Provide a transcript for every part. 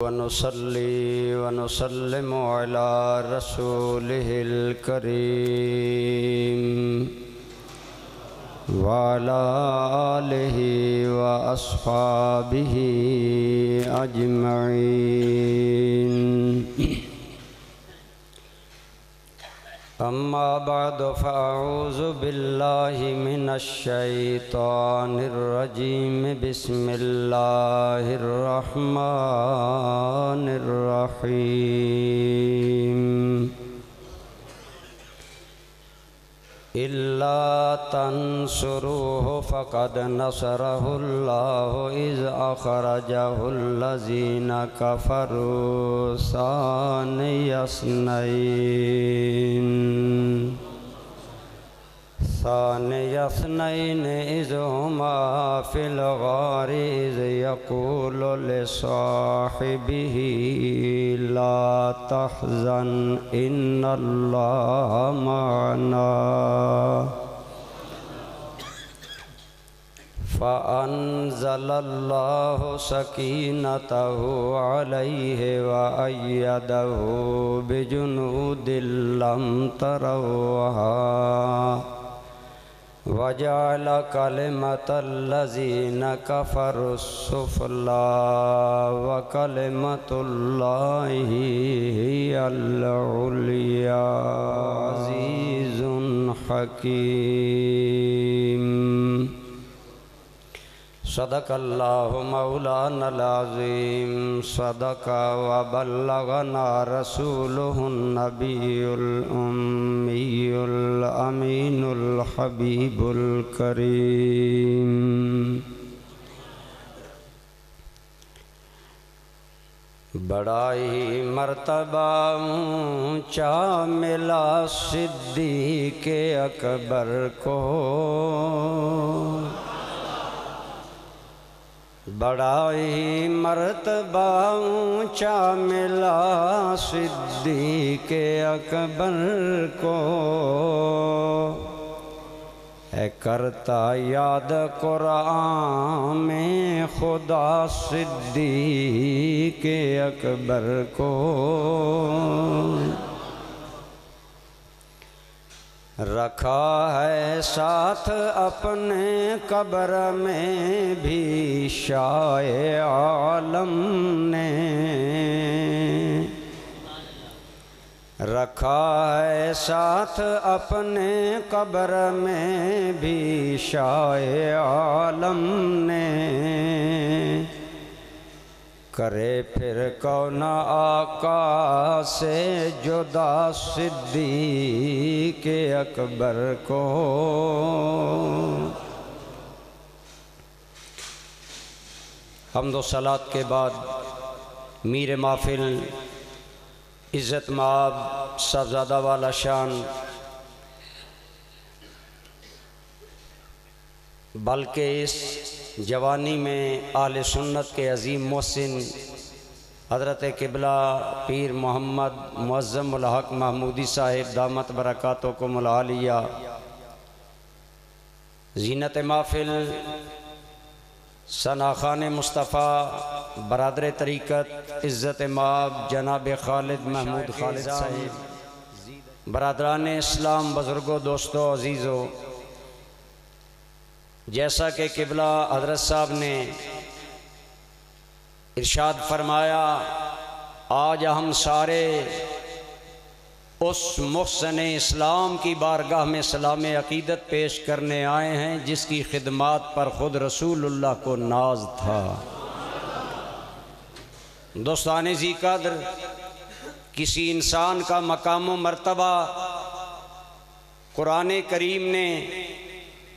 ونصلي ونسلم على رسوله الكريم وعلى آله وأصحابه أجمعين. أما بعد فأعوذ بالله من الشيطان الرجيم. بسم الله الرحمن الرحيم. إلا تنصروه فقد نصره الله إذ أخرجه الذين كفروا ثاني اثنين إذ هما في الغار إذ يقول لصاحبه لا تحزن إن الله معنا فأنزل الله سكينته عليه وأيده بجنود لم تروها وجعل كلمة الذين كفروا السفلى وكلمة الله هي العليا. عزيز حكيم. صدق اللہ مولانا العظیم. صدق وبلغنا رسولہ النبی الأمی الأمین الحبیب الکریم. بڑا ہی مرتبہ اونچا ملا صدیق اکبر کو، بڑا ہی مرتبہ اونچا ملا صدیق اکبر کو، ہے کرتا یاد قرآن میں خدا صدیق اکبر کو. رکھا ہے ساتھ اپنے قبر میں بھی شاہ عالم نے، رکھا ہے ساتھ اپنے قبر میں بھی شاہ عالم نے. کرے پھر کون آقا سے جدا صدیق اکبر کو. حمد و صلات کے بعد میر محفل عزت مآب صاحبزادہ والا شان، بلکہ اس جوانی میں اہل سنت کے عظیم محسن حضرت قبلہ پیر محمد معظم الحق محمودی صاحب دامت برکاتکم العالیہ، زینت محفل ثناخان مصطفیٰ برادر طریقت عزت مآب جناب خالد محمود خالد صاحب، برادران اسلام، بزرگوں، دوستوں، عزیزوں، جیسا کہ قبلہ حضرت صاحب نے ارشاد فرمایا، آج ہم سارے اس محسن اسلام کی بارگاہ میں سلام عقیدت پیش کرنے آئے ہیں جس کی خدمات پر خود رسول اللہ کو ناز تھا. دوستان ذی قدر، کسی انسان کا مقام و مرتبہ قرآن کریم نے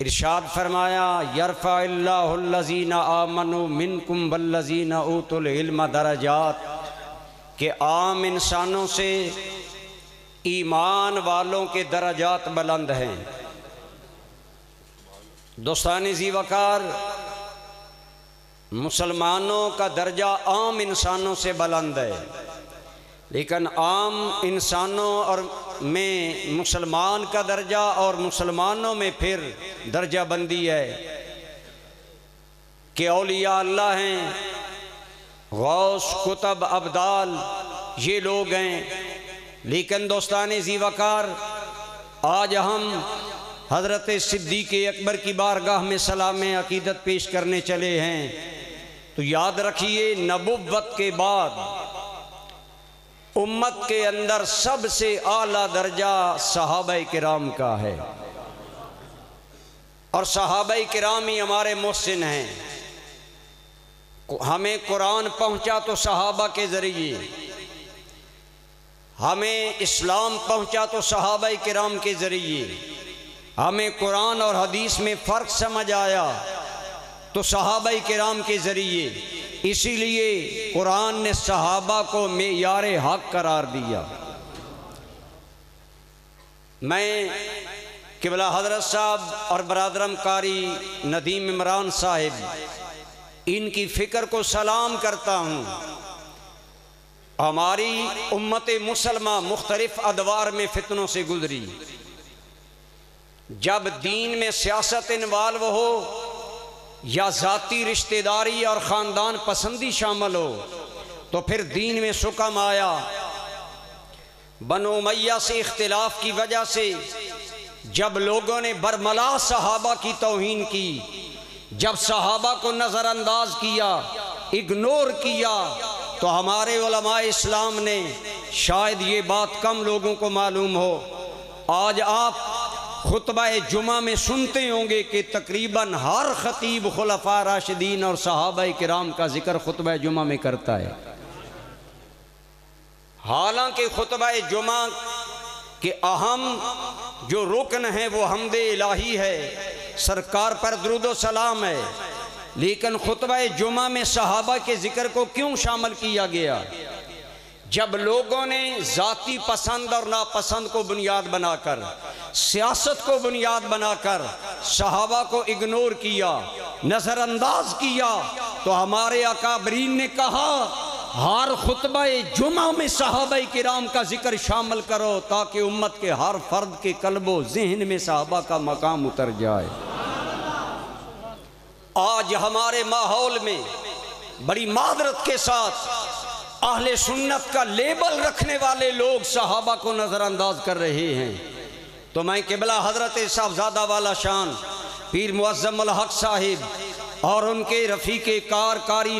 ارشاد فرمایا، یرفع اللہ الذین آمنوا منکم والذین اوتوا العلم درجات، کہ عام انسانوں سے ایمان والوں کے درجات بلند ہیں. دوستان ذی وقار، مسلمانوں کا درجہ عام انسانوں سے بلند ہے، لیکن عام انسانوں اور میں مسلمان کا درجہ اور مسلمانوں میں پھر درجہ بندی ہے کہ اولیاء اللہ ہیں، غوث، کتب، ابدال، یہ لوگ ہیں۔ لیکن دوستان ذی وقار، آج ہم حضرت صدیق اکبر کی بارگاہ میں سلام عقیدت پیش کرنے چلے ہیں، تو یاد رکھیے نبوت کے بعد امت کے اندر سب سے اعلیٰ درجہ صحابہ کرام کا ہے، اور صحابہ کرام ہی ہمارے محسن ہیں۔ ہمیں قرآن پہنچا تو صحابہ کے ذریعے، ہمیں اسلام پہنچا تو صحابہ کرام کے ذریعے، ہمیں قرآن اور حدیث میں فرق سمجھ آیا تو صحابہ کرام کے ذریعے۔ اسی لیے قرآن نے صحابہ کو معیار حق قرار دیا۔ میں قبلہ حضرت صاحب اور برادرم قاری ندیم عمران صاحب، ان کی فکر کو سلام کرتا ہوں۔ ہماری امت مسلمہ مختلف ادوار میں فتنوں سے گزری۔ جب دین میں سیاست انوالو ہو یا ذاتی رشتہ داری اور خاندان پسندی شامل ہو تو پھر دین میں سکم آیا۔ بنو امیہ سے اختلاف کی وجہ سے جب لوگوں نے برملا صحابہ کی توہین کی، جب صحابہ کو نظر انداز کیا، اگنور کیا، تو ہمارے علماء اسلام نے، شاید یہ بات کم لوگوں کو معلوم ہو، آج آپ خطبہ جمعہ میں سنتے ہوں گے کہ تقریباً ہر خطیب خلفاء راشدین اور صحابہ کرام کا ذکر خطبہ جمعہ میں کرتا ہے۔ حالانکہ خطبہ جمعہ کے اہم جو رکن ہے وہ حمد الہی ہے، سرکار پر درود و سلام ہے، لیکن خطبہ جمعہ میں صحابہ کے ذکر کو کیوں شامل کیا گیا؟ جب لوگوں نے ذاتی پسند اور ناپسند کو بنیاد بنا کر، سیاست کو بنیاد بنا کر صحابہ کو اگنور کیا، نظر انداز کیا، تو ہمارے اکابرین نے کہا ہر خطبہ جمعہ میں صحابہ کرام کا ذکر شامل کرو تاکہ امت کے ہر فرد کے قلب و ذہن میں صحابہ کا مقام اتر جائے۔ آج ہمارے ماحول میں بڑی معذرت کے ساتھ اہل سنت کا لیبل رکھنے والے لوگ صحابہ کو نظر انداز کر رہے ہیں، تو میں قبلہ حضرت صاحبزادہ والا شان پیر معظم الحق صاحب اور ان کے رفیق کار قاری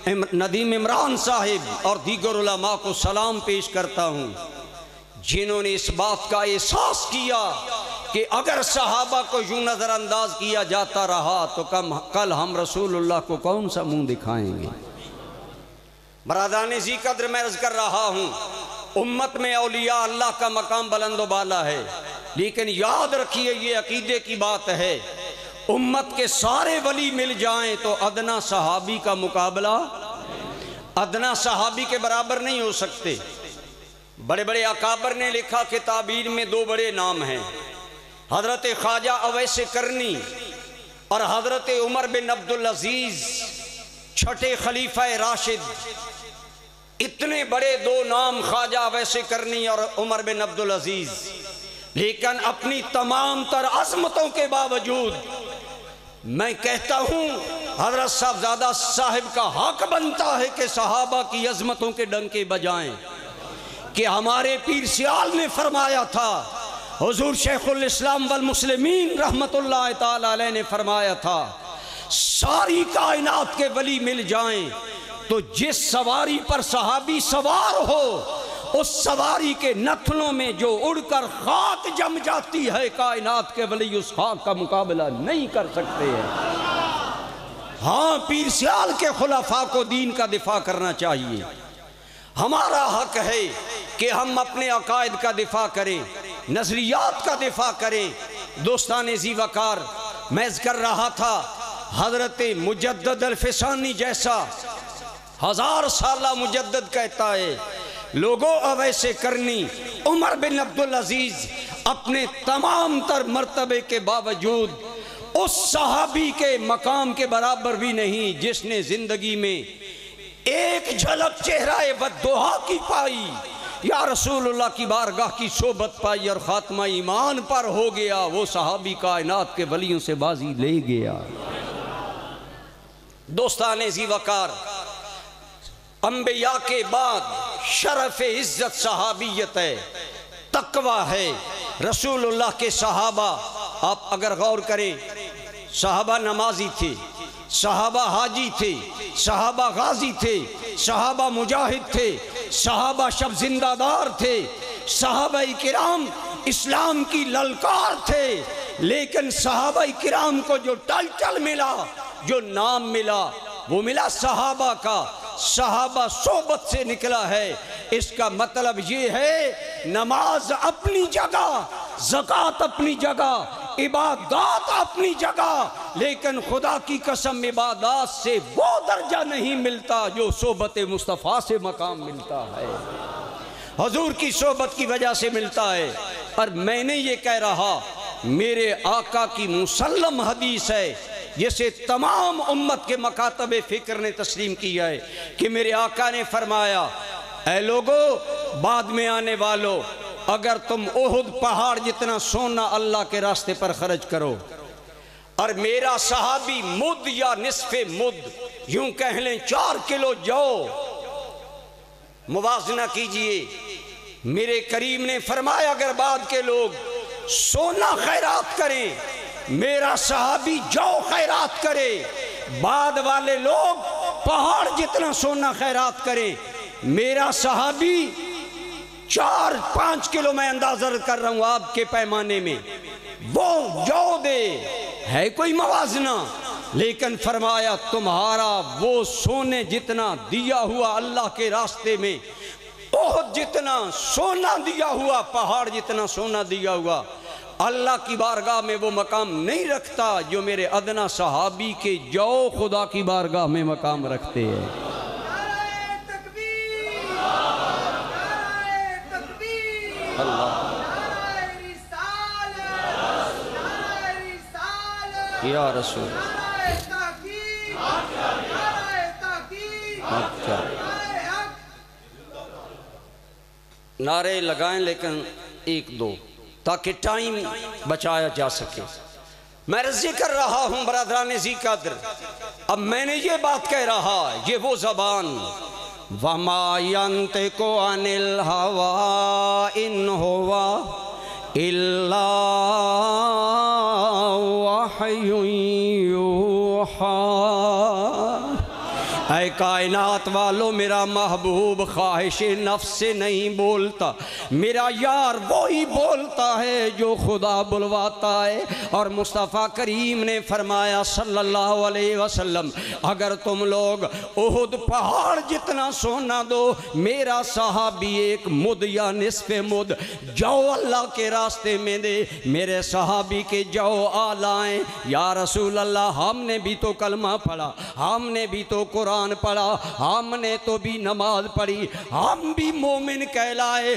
ندیم عمران صاحب اور دیگر علماء کو سلام پیش کرتا ہوں، جنہوں نے اس بات کا احساس کیا کہ اگر صحابہ کو یوں نظر انداز کیا جاتا رہا تو کل ہم رسول اللہ کو کون سا منہ دکھائیں گے۔ برادران ذی قدر میں عرض کر رہا ہوں، امت میں اولیاء اللہ کا مقام بلند و بالا ہے، لیکن یاد رکھیے یہ عقیدے کی بات ہے، امت کے سارے ولی مل جائیں تو ادنا صحابی کا مقابلہ ادنا صحابی کے برابر نہیں ہو سکتے۔ بڑے بڑے اکابر نے لکھا کہ تعبیر میں دو بڑے نام ہیں، حضرت خواجہ اویس کرنی اور حضرت عمر بن عبدالعزیز چھٹے خلیفہ راشد۔ اتنے بڑے دو نام خواجہ اویس کرنی اور عمر بن عبدالعزیز، لیکن اپنی تمام تر عظمتوں کے باوجود میں کہتا ہوں حضرت صاحبزادہ صاحب کا حق بنتا ہے کہ صحابہ کی عظمتوں کے ڈنکے بجائیں، کہ ہمارے پیر سیال نے فرمایا تھا، حضور شیخ الاسلام والمسلمین رحمت اللہ تعالی علیہ نے فرمایا تھا، ساری کائنات کے ولی مل جائیں تو جس سواری پر صحابی سوار ہو اس سواری کے نتنوں میں جو اڑ کر خاک جم جاتی ہے، کائنات کے ولی اس خاک کا مقابلہ نہیں کر سکتے ہیں۔ ہاں، پیر سیال کے خلفاء کو دین کا دفاع کرنا چاہیے، ہمارا حق ہے کہ ہم اپنے عقائد کا دفاع کریں، نظریات کا دفاع کریں۔ دوستان ذی وقار، میں کر رہا تھا حضرت مجدد الفسانی جیسا 1000 سالہ مجدد کہتا ہے، لوگوں اویس کرنی، عمر بن عبدالعزیز اپنے تمام تر مرتبے کے باوجود اس صحابی کے مقام کے برابر بھی نہیں جس نے زندگی میں ایک جھلک چہرہ والضحیٰ کی پائی، یا رسول اللہ کی بارگاہ کی صحبت پائی اور خاتمہ ایمان پر ہو گیا۔ وہ صحابی کائنات کے ولیوں سے بازی لے گیا۔ دوستان ذی وقار، انبیاء کے بعد شرف عزت صحابیت ہے، تقوی ہے۔ رسول اللہ کے صحابہ آپ اگر غور کریں، صحابہ نمازی تھے، صحابہ حاجی تھے، صحابہ غازی تھے، صحابہ مجاہد تھے، صحابہ شب زندہ دار تھے، صحابہ کرام اسلام کی للکار تھے۔ لیکن صحابہ کرام کو جو ٹائٹل ملا، جو نام ملا، وہ ملا صحابہ کا۔ صحابہ صحبت سے نکلا ہے۔ اس کا مطلب یہ ہے نماز اپنی جگہ، زکوٰۃ اپنی جگہ، عبادات اپنی جگہ، لیکن خدا کی قسم عبادات سے وہ درجہ نہیں ملتا جو صحبت مصطفیٰ سے مقام ملتا ہے، حضور کی صحبت کی وجہ سے ملتا ہے۔ اور میں نے یہ کہہ رہا، میرے آقا کی مسلم حدیث ہے جسے تمام امت کے مکاتب فکر نے تسلیم کیا ہے کہ میرے آقا نے فرمایا، اے لوگو بعد میں آنے والو، اگر تم احد پہاڑ جتنا سونا اللہ کے راستے پر خرچ کرو اور میرا صحابی مد یا نصف مد، یوں کہہ لیں 4 کلو جو، موازنہ کیجئے، میرے کریم نے فرمایا اگر بعد کے لوگ سونا خیرات کریں، میرا صحابی جو خیرات کرے، بعد والے لوگ پہاڑ جتنا سونا خیرات کریں، میرا صحابی 4-5 کلو میں اندازہ کر رہا ہوں آپ کے پیمانے میں، وہ جو دے، ہے کوئی موازنہ؟ لیکن فرمایا تمہارا وہ سونے جتنا دیا ہوا اللہ کے راستے میں، احد جتنا سونا دیا ہوا، پہاڑ جتنا سونا دیا ہوا، اللہ کی بارگاہ میں وہ مقام نہیں رکھتا جو میرے ادنا صحابی کے جو خدا کی بارگاہ میں مقام رکھتے ہیں۔ یا رسول نعرے لگائیں لیکن 1-2 تاکہ ٹائم بچایا جا سکے۔ میں رضی کر رہا ہوں برادران ذی قدر، اب میں نے یہ بات کہہ رہا، یہ وہ زبان وَمَا يَنْتِقُ عَنِ الْهَوَىٰ إِنْ هُوَ إِلَّا وَحْيٌ يُوحَىٰ۔ اے کائنات والو، میرا محبوب خواہش نفس سے نہیں بولتا، میرا یار وہی بولتا ہے جو خدا بلواتا ہے۔ اور مصطفیٰ کریم نے فرمایا صلی اللہ علیہ وسلم، اگر تم لوگ احد پہاڑ جتنا سونا دو، میرا صحابی 1 مد یا نصف مد جو اللہ کے راستے میں دے، میرے صحابی کے جو آلائیں، یا رسول اللہ ہم نے بھی تو کلمہ پڑھا، ہم نے بھی تو قرآن پڑھا، ہم نے تو بھی نماز پڑھی، ہم بھی مومن کہلائے۔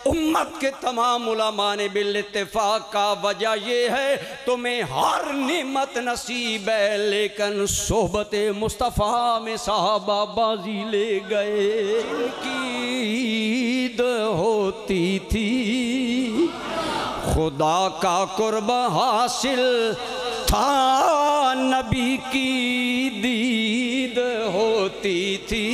امت کے تمام علماء نے بالاتفاق کا وجہ یہ ہے تمہیں ہر نعمت نصیب ہے، لیکن صحبت مصطفیٰ میں صحابہ بازی لے گئے۔ ان کی عید ہوتی تھی، خدا کا قرب حاصل تھا، نبی کی دید ہوتی تھی۔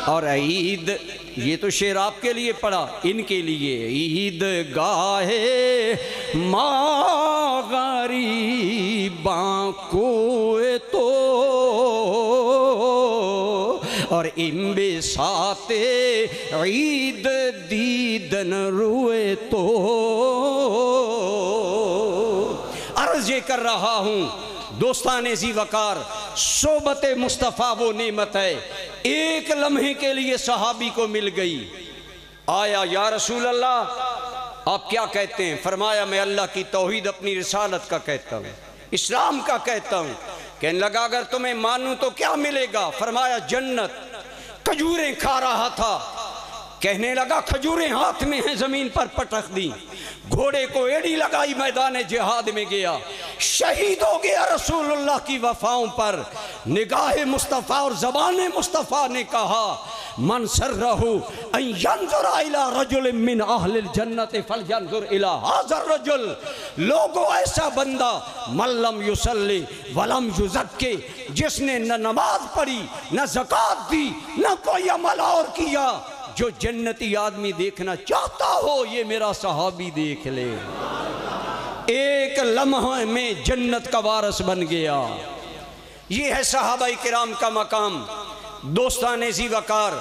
اور عید، یہ تو شعر آپ کے لیے پڑھا، ان کے لیے عید گاہ ماں غریباں کوئے تو، اور انبساط عید دیدن روئے تو۔ عرض یہ کر رہا ہوں دوستان ذی وقار، صحبت مصطفیٰ وہ نعمت ہے، 1 لمحے کے لیے صحابی کو مل گئی۔ آیا یا رسول اللہ آپ کیا کہتے ہیں؟ فرمایا میں اللہ کی توحید اپنی رسالت کا کہتا ہوں، اسلام کا کہتا ہوں۔ کہنے لگا اگر تمہیں مانوں تو کیا ملے گا؟ فرمایا جنت۔ کھجوریں کھا رہا تھا، کہنے لگا کھجوریں ہاتھ میں ہیں، زمین پر پٹک دی، گھوڑے کو ایڑی لگائی، میدان جہاد میں گیا، شہید ہو گیا رسول اللہ کی وفاؤں پر۔ نگاہ مصطفیٰ اور زبان مصطفیٰ نے کہا من سرہ ان ینظر الی رجل من اہل الجنت فلینظر الی ھذا الرجل، لوگوں ایسا بندہ من لم یصلی ولم یزکی، جس نے نہ نماز پڑھی نہ زکوٰۃ دی نہ کوئی عمل اور کیا، جو جنتی آدمی دیکھنا چاہتا ہو یہ میرا صحابی دیکھ لے۔ ایک لمحہ میں جنت کا وارث بن گیا۔ یہ ہے صحابہ کرام کا مقام، دوستان ذی وقار،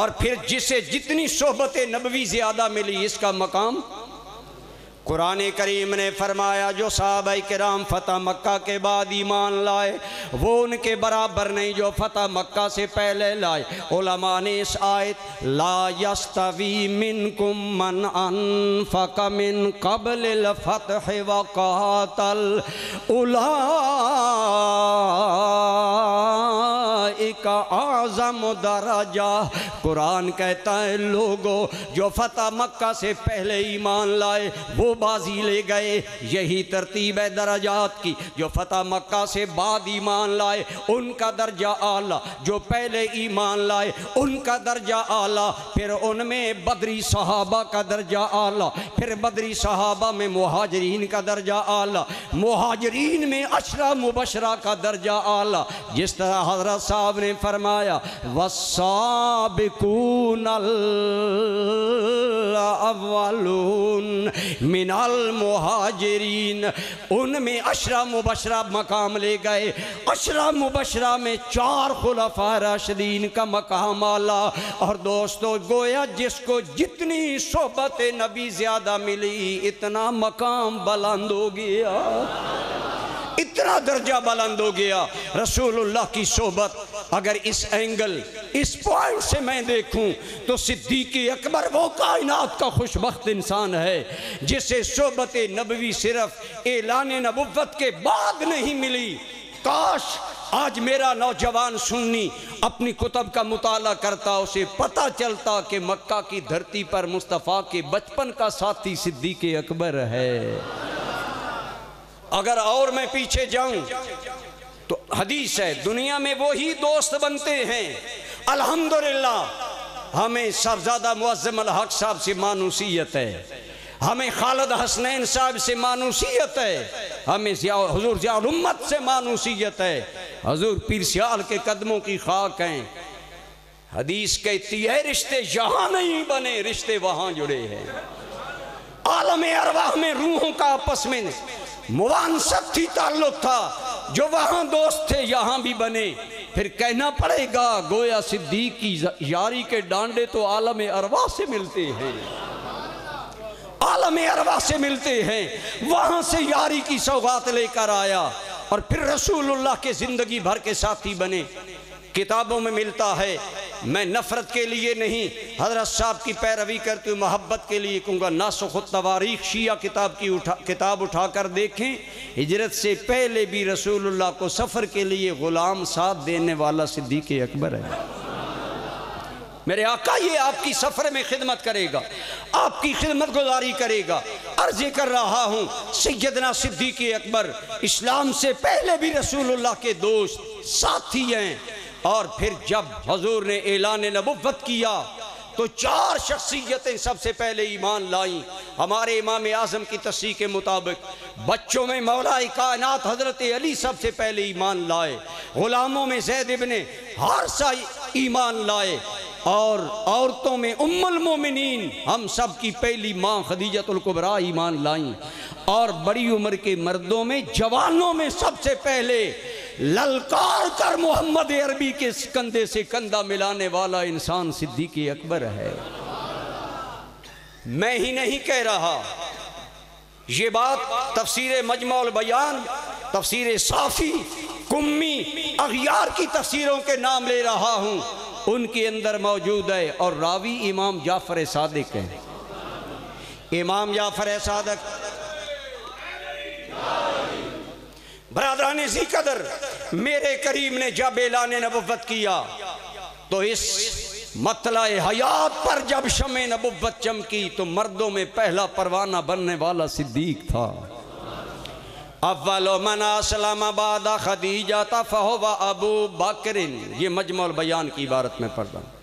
اور پھر جسے جتنی صحبت نبوی زیادہ ملی اس کا مقام۔ قرآن کریم نے فرمایا جو صحابہ کرام فتح مکہ کے بعد ایمان لائے وہ ان کے برابر نہیں جو فتح مکہ سے پہلے لائے۔ علماء نے اس آیت لا یستوی منکم من انفق من قبل الفتح وقاتل اولئک اعظم درجہ، قرآن کہتا ہے لوگوں جو فتح مکہ سے پہلے ایمان لائے وہ بازی لے گئے، یہی ترتیب ہے درجات کی۔ جو فتح مکہ سے بعد ایمان لائے ان کا درجہ اعلیٰ، جو پہلے ایمان لائے ان کا درجہ اعلیٰ، پھر ان میں بدری صحابہ کا درجہ اعلیٰ، پھر بدری صحابہ میں مہاجرین کا درجہ اعلیٰ، مہاجرین میں عشرہ مبشرہ کا درجہ اعلیٰ، جس طرح حضرت صاحب نے فرمایا والسابقون الاولون من المہاجرین، ان میں عشرہ مبشرہ مقام لے گئے۔ عشرہ مبشرہ میں 4 خلفاء راشدین کا مقام اعلیٰ۔ اور دوستو گویا جس کو جتنی صحبت نبی زیادہ ملی اتنا مقام بلند ہو گیا، اتنا درجہ بلند ہو گیا۔ رسول اللہ کی صحبت اگر اس اینگل اس پوائنٹ سے میں دیکھوں تو صدیق اکبر وہ کائنات کا خوش بخت انسان ہے جسے صحبت نبوی صرف اعلان نبوت کے بعد نہیں ملی۔ کاش آج میرا نوجوان سنی اپنی کتب کا مطالعہ کرتا، اسے پتہ چلتا کہ مکہ کی دھرتی پر مصطفیٰ کے بچپن کا ساتھی صدیق اکبر ہے۔ اگر اور میں پیچھے جاؤں تو حدیث ہے دنیا میں وہی دوست بنتے ہیں۔ الحمدللہ ہمیں صاحبزادہ معظم الحق صاحب سے مانوسیت ہے، ہمیں خالد حسنین صاحب سے مانوسیت ہے، ہمیں حضور ضیاء الامت سے مانوسیت ہے، حضور پیر سیال کے قدموں کی خاک ہیں۔ حدیث کہتی ہے رشتے یہاں نہیں بنے، رشتے وہاں جڑے ہیں۔ عالم ارواح میں روحوں کا آپس میں موانست تھی، تعلق تھا، جو وہاں دوست تھے یہاں بھی بنے۔ پھر کہنا پڑے گا گویا صدیق کی یاری کے ڈانڈے تو عالم ارواح سے ملتے ہیں، عالم ارواح سے ملتے ہیں، وہاں سے یاری کی سوغات لے کر آیا اور پھر رسول اللہ کے زندگی بھر کے ساتھی بنے۔ کتابوں میں ملتا ہے، میں نفرت کے لیے نہیں حضرت صاحب کی پیروی کرتی ہوں، محبت کے لیے کہوں گا ناسخ التواریخ شیعہ کتاب اٹھا کر دیکھیں، ہجرت سے پہلے بھی رسول اللہ کو سفر کے لیے غلام ساتھ دینے والا صدیق اکبر ہے۔ میرے آقا یہ آپ کی سفر میں خدمت کرے گا، آپ کی خدمت گزاری کرے گا۔ عرض کر رہا ہوں سیدنا صدیق اکبر اسلام سے پہلے بھی رسول اللہ کے دوست ساتھی ہیں، اور پھر جب حضور نے اعلان نبوت کیا تو 4 شخصیتیں سب سے پہلے ایمان لائیں۔ ہمارے امام اعظم کی تصریح کے مطابق بچوں میں مولا کائنات حضرت علی سب سے پہلے ایمان لائے، غلاموں میں زید ابن حارثہ ایمان لائے، اور عورتوں میں ام المومنین ہم سب کی پہلی ماں خدیجۃ الکبریٰ ایمان لائیں، اور بڑی عمر کے مردوں میں جوانوں میں سب سے پہلے للکار کر محمد عربی کے کندھے سے کندھا ملانے والا انسان صدیق اکبر ہے۔ میں ہی نہیں کہہ رہا، یہ بات تفسیر مجمع البیان، تفسیر صافی، کمی، اغیار کی تفسیروں کے نام لے رہا ہوں، ان کے اندر موجود ہے، اور راوی امام جعفر صادق ہیں۔ امام جعفر صادق برادران ذی قدر، میرے کریم نے جب اعلان نبوت کیا تو اس مطلع حیات پر جب شمع نبوت چمکی تو مردوں میں پہلا پروانہ بننے والا صدیق تھا۔ اول من اسلم بعد خدیجہ فہو ابو بکر، یہ مجمع البیان کی عبارت میں پڑھ رہا ہوں۔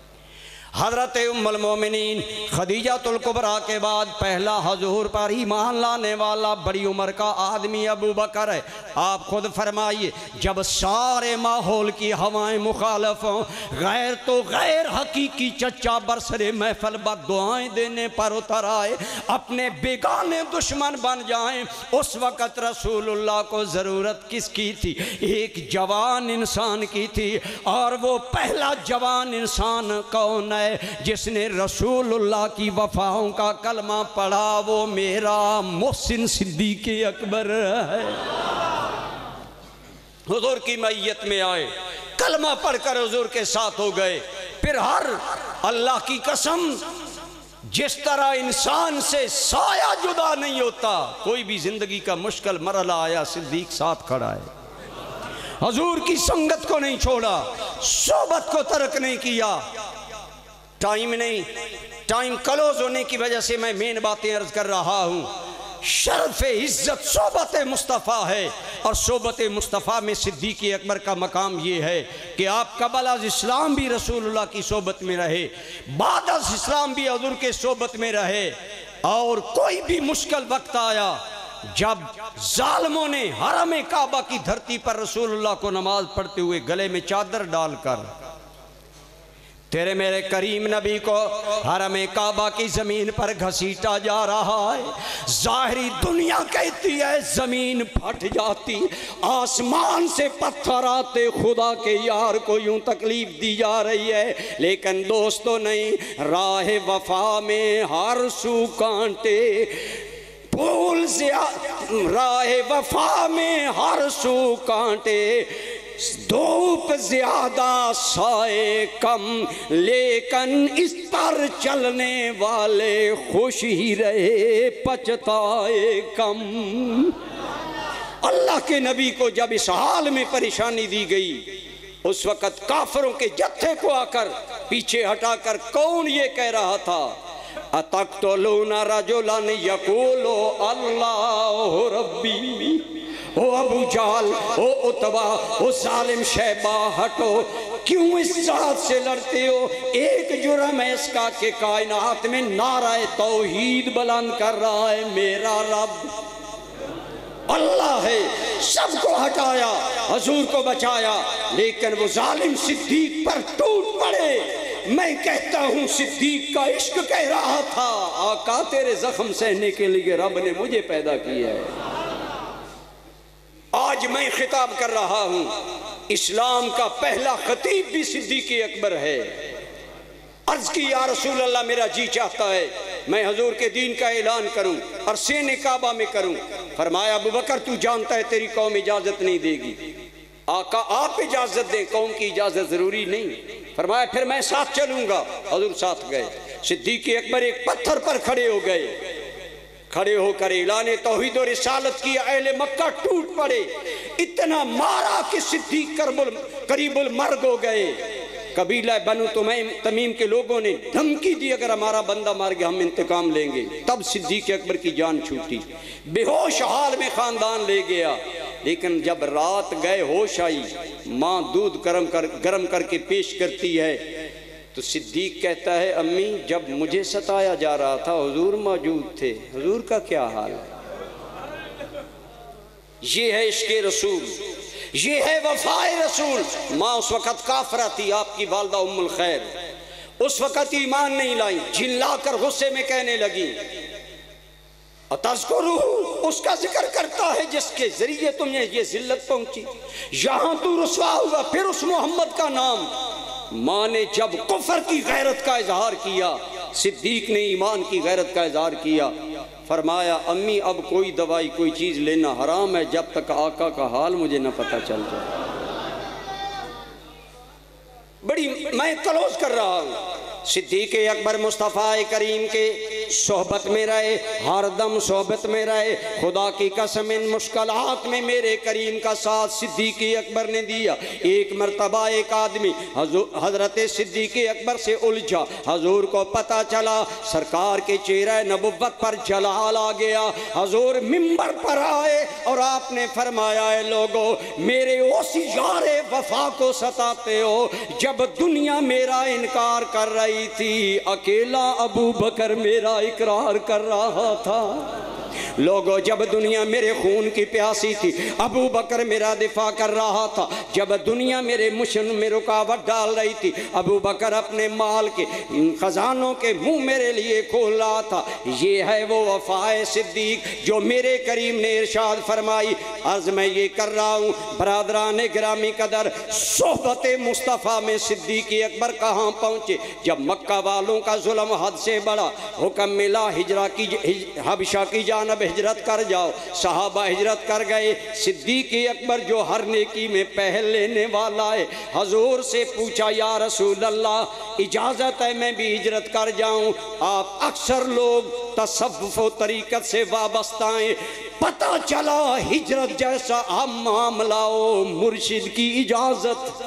حضرت ام المومنین خدیجہ الکبریٰ کے بعد پہلا حضور پر ایمان لانے والا بڑی عمر کا آدمی ابو بکر ہے۔ آپ خود فرمائیے، جب سارے ماحول کی ہوائیں مخالف ہوں، غیر تو غیر حقیقی چچا برسر محفل بد دعائیں دینے پر اتر آئے، اپنے بیگانے دشمن بن جائیں، اس وقت رسول اللہ کو ضرورت کس کی تھی؟ ایک جوان انسان کی تھی، اور وہ پہلا جوان انسان کون ہے جس نے رسول اللہ کی وفاؤں کا کلمہ پڑھا؟ وہ میرا محسن صدیق اکبر ہے۔ حضور کی معیت میں آئے، کلمہ پڑھ کر حضور کے ساتھ ہو گئے۔ پھر ہر اللہ کی قسم، جس طرح انسان سے سایہ جدا نہیں ہوتا، کوئی بھی زندگی کا مشکل مرحلہ آیا صدیق ساتھ کھڑا ہے۔ حضور کی سنگت کو نہیں چھوڑا، صحبت کو ترک نہیں کیا۔ ٹائم کلوز ہونے کی وجہ سے میں مین باتیں عرض کر رہا ہوں۔ شرف عزت صحبت مصطفیٰ ہے، اور صحبت مصطفیٰ میں صدیق اکبر کا مقام یہ ہے کہ آپ قبل از اسلام بھی رسول اللہ کی صحبت میں رہے، بعد از اسلام بھی حضور کے صحبت میں رہے، اور کوئی بھی مشکل وقت آیا، جب ظالموں نے حرم کعبہ کی دھرتی پر رسول اللہ کو نماز پڑھتے ہوئے گلے میں چادر ڈال کر تیرے میرے کریم نبی کو حرم کعبہ کی زمین پر گھسیٹا جا رہا ہے، ظاہری دنیا کہتی ہے زمین پھٹ جاتی، آسمان سے پتھر آتے، خدا کے یار کو یوں تکلیف دی جا رہی ہے، لیکن دوستو نہیں، راہ وفا میں ہر سو کانٹے، پھول راہ وفا میں ہر سو کانٹے، دھوپ زیادہ سائے کم، لیکن اس پر چلنے والے خوش ہی رہے پچھتائے کم۔ اللہ کے نبی کو جب اس حال میں پریشانی دی گئی، اس وقت کافروں کے جتھے کو آ کر پیچھے ہٹا کر کون یہ کہہ رہا تھا؟ اَتَقْتُلُونَ رَجُلًا يَقُولُ اللَّهُ رَبِّي۔ او ابو جہل، او عتبہ، او ظالم شیبہ، ہٹو، کیوں اس ذات سے لڑتے ہو؟ ایک جرم ہے اس کا کہ کائنات میں نعرہ توحید بلند کر رہا ہے، میرا رب اللہ ہے۔ سب کو ہٹایا، حضور کو بچایا، لیکن وہ ظالم صدیق پر ٹوٹ پڑے۔ میں کہتا ہوں صدیق کا عشق کہہ رہا تھا، آقا تیرے زخم سہنے کے لیے رب نے مجھے پیدا کیا ہے۔ آج میں خطاب کر رہا ہوں، اسلام کا پہلا خطیب بھی صدیق اکبر ہے۔ عرض کی یا رسول اللہ، میرا جی چاہتا ہے میں حضور کے دین کا اعلان کروں اور سین کعبہ میں کروں۔ فرمایا ابو بکر تو جانتا ہے تیری قوم اجازت نہیں دے گی۔ آقا آپ اجازت دیں، قوم کی اجازت ضروری نہیں۔ فرمایا پھر میں ساتھ چلوں گا۔ حضور ساتھ گئے۔ صدیق اکبر ایک پتھر پر کھڑے ہو گئے، کھڑے ہو کر اعلان توحید و رسالت کی، اہل مکہ ٹوٹ پڑے، اتنا مارا کہ صدیق قریب المرگ ہو گئے۔ قبیلہ بنو تمیم کے لوگوں نے دھمکی دی اگر ہمارا بندہ مار گیا ہم انتقام لیں گے۔ تب صدیق اکبر کی جان چھوٹی، بے ہوش حال میں خاندان لے گیا، لیکن جب رات گئے ہوش آئی، ماں دودھ گرم کر کے پیش کرتی ہے تو صدیق کہتا ہے امی جب مجھے ستایا جا رہا تھا حضور موجود تھے، حضور کا کیا حال ہے؟ یہ ہے عشق رسول، یہ ہے وفائے رسول۔ ماں اس وقت کافرہ تھی، آپ کی والدہ ام الخیر، اس وقت ایمان نہیں لائی، جھلا کر غصے میں کہنے لگی تذکرہ، اس کا ذکر کرتا ہے جس کے ذریعے تمہیں یہ ذلت پہنچی، یہاں تو رسوا ہوا، پھر اس محمد کا نام۔ ماں نے جب کفر کی غیرت کا اظہار کیا، صدیق نے ایمان کی غیرت کا اظہار کیا۔ فرمایا امی اب کوئی دوائی کوئی چیز لینا حرام ہے جب تک آقا کا حال مجھے نہ پتہ چل جائے۔ بڑی میں کلوز کر رہا ہوں، صدیق اکبر مصطفیٰ کریم کے صحبت میں رہے، ہر دم صحبت میں رہے۔ خدا کی قسم ان مشکلات میں میرے کریم کا ساتھ صدیق اکبر نے دیا۔ ایک مرتبہ ایک آدمی حضرت صدیق اکبر سے الجھا، حضور کو پتہ چلا سرکار کے چہرہ نبوت پر جلال آ گیا۔ حضور منبر پر آئے اور آپ نے فرمایا، اے لوگو میرے اس یار وفا کو ستاتے ہو، جب دنیا میرا انکار کر رہی تھی اکیلا ابو بکر میرا اقرار کر رہا تھا۔ لوگو جب دنیا میرے خون کی پیاسی تھی ابو بکر میرا دفاع کر رہا تھا۔ جب دنیا میرے مشن میں رکاوٹ ڈال رہی تھی ابو بکر اپنے مال کے خزانوں کے منہ میرے لیے کھول رہا تھا۔ یہ ہے وہ وفائے صدیق جو میرے کریم نے ارشاد فرمائی۔ عرض میں یہ کر رہا ہوں برادران گرامی قدر، صحبت مصطفیٰ میں صدیق اکبر کہاں پہنچے؟ جب مکہ والوں کا ظلم حد سے بڑا، حکم ملا حبشہ کی جانب ہجرت کر جاؤ۔ صحابہ ہجرت کر گئے۔ صدیق اکبر جو ہر نیکی میں پہل لینے والا ہے، حضور سے پوچھا، یا رسول اللہ اجازت ہے میں بھی ہجرت کر جاؤں؟ آپ اکثر لوگ تصوف و طریقت سے وابستہ ہیں، پتہ چلا ہجرت جیسا ہم معاملہ ہو، مرشد کی اجازت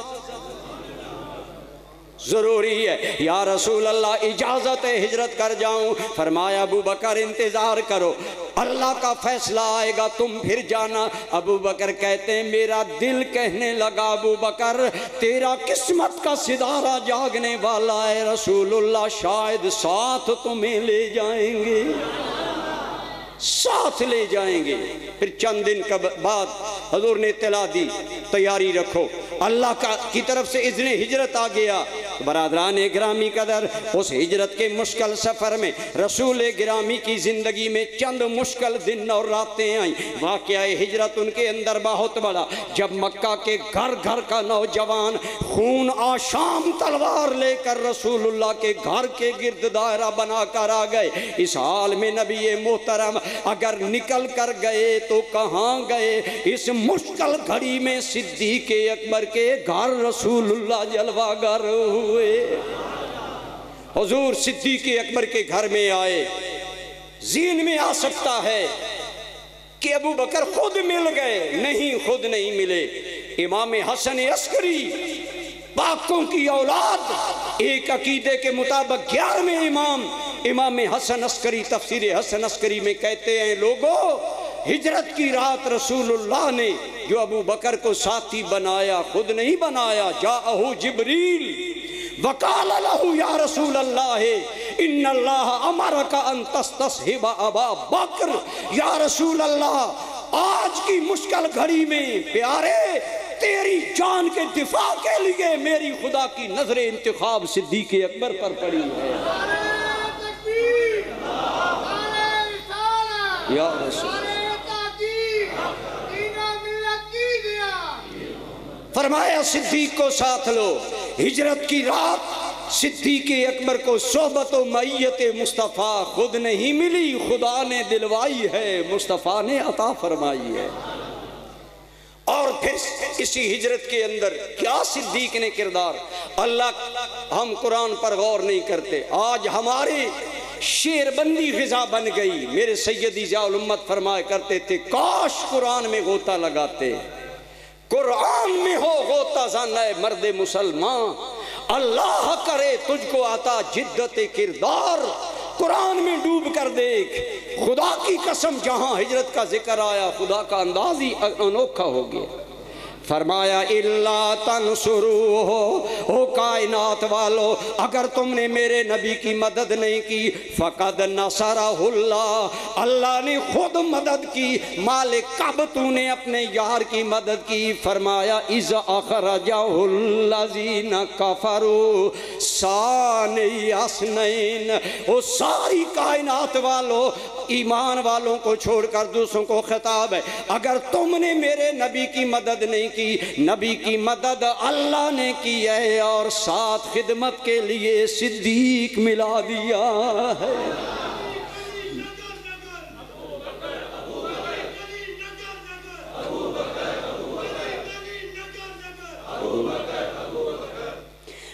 ضروری ہے۔ یا رسول اللہ اجازت ہے ہجرت کر جاؤں؟ فرمایا ابو بکر انتظار کرو، اللہ کا فیصلہ آئے گا تم پھر جانا۔ ابو بکر کہتے ہیں میرا دل کہنے لگا ابو بکر تیرا قسمت کا ستارہ جاگنے والا ہے، رسول اللہ شاید ساتھ تمہیں لے جائیں گے، ساتھ لے جائیں گے۔ پھر چند دن بعد حضور نے اطلاع دی تیاری رکھو، اللہ کی طرف سے اذن ہجرت آ گیا۔ برادران گرامی قدر اس ہجرت کے مشکل سفر میں رسول گرامی کی زندگی میں چند مشکل دن اور راتیں آئیں۔ واقعہ ہجرت ان کے اندر بہت بڑا۔ جب مکہ کے گھر گھر کا نوجوان خون آشام تلوار لے کر رسول اللہ کے گھر کے گرد دائرہ بنا کر آ گئے، اس حال میں نبی محترم اگر نکل کر گئے تو کہاں گئے؟ اس مشکل گھڑی میں صدیق اکبر کے گھر رسول اللہ جلوہ گر ہوئے۔ حضور صدیق اکبر کے گھر میں آئے۔ ذہن میں آ سکتا ہے کہ ابو بکر خود مل گئے، نہیں، خود نہیں ملے۔ امام حسن عسکری پاکوں کی اولاد، ایک عقیدے کے مطابق 11ویں امام حسن عسکری تفسیر حسن عسکری میں کہتے ہیں، لوگوں ہجرت کی رات رسول اللہ نے جو ابو بکر کو ساتھی بنایا، خود نہیں بنایا، جاءہ جبریل وقال لہ یا رسول اللہ ان اللہ امرک ان تستصحب ابا بکر۔ یا رسول اللہ آج کی مشکل گھڑی میں پیارے تیری جان کے دفاع کے لیے میری خدا کی نظر انتخاب صدیق اکبر پر پڑی ہے۔ یا رسول فرمایا صدیق کو ساتھ لو۔ ہجرت کی رات صدیق اکبر کو صحبت و معیت مصطفیٰ خود نہیں ملی، خدا نے دلوائی ہے، مصطفیٰ نے عطا فرمائی ہے۔ اور پھر اسی ہجرت کے اندر کیا صدیق نے کردار، اللہ ہم قرآن پر غور نہیں کرتے، آج ہماری شعر بندی غذا بن گئی۔ میرے سیدی ضیاء الامت فرمایا کرتے تھے، کاش قرآن میں غوطہ لگاتے، قرآن میں ہو غوطہ زن اے مرد مسلمان، اللہ کرے تجھ کو عطا جدت کردار۔ قرآن میں ڈوب کر دیکھ، خدا کی قسم جہاں ہجرت کا ذکر آیا خدا کا انداز ہی انوکھا ہو گیا۔ فرمایا اللہ تنصروہ، او کائنات والو اگر تم نے میرے نبی کی مدد نہیں کی، فقد نصرہ اللہ، اللہ نے خود مدد کی۔ مالک کب تو نے اپنے یار کی مدد کی؟ فرمایا اذ اخرجہ الذین کفروا ثانی اثنین۔ او ساری کائنات والو، ایمان والوں کو چھوڑ کر دوسروں کو خطاب ہے، اگر تم نے میرے نبی کی مدد نہیں کی، نبی کی مدد اللہ نے کی ہے اور ساتھ خدمت کے لیے صدیق ملا دیا ہے۔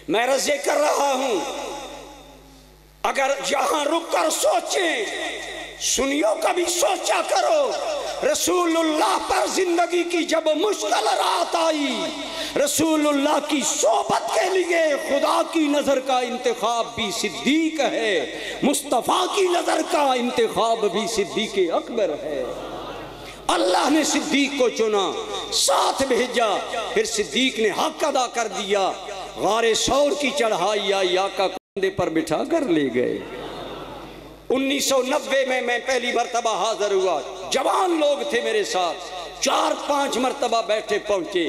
میں رضے کر رہا ہوں اگر یہاں رک کر سوچیں، سنیوں کبھی سوچا کرو، رسول اللہ پر زندگی کی جب مشکل رات آئی، رسول اللہ کی صحبت کے لیے خدا کی نظر کا انتخاب بھی صدیق ہے، مصطفیٰ کی نظر کا انتخاب بھی صدیق اکبر ہے۔ اللہ نے صدیق کو چنا، ساتھ بھیجا، پھر صدیق نے حق ادا کر دیا۔ غار ثور کی چڑھائی آئی، آقا کندھے پر بٹھا کر لے گئے۔ 1990 میں پہلی مرتبہ حاضر ہوا، جوان لوگ تھے میرے ساتھ، 4-5 مرتبہ بیٹھے پہنچے،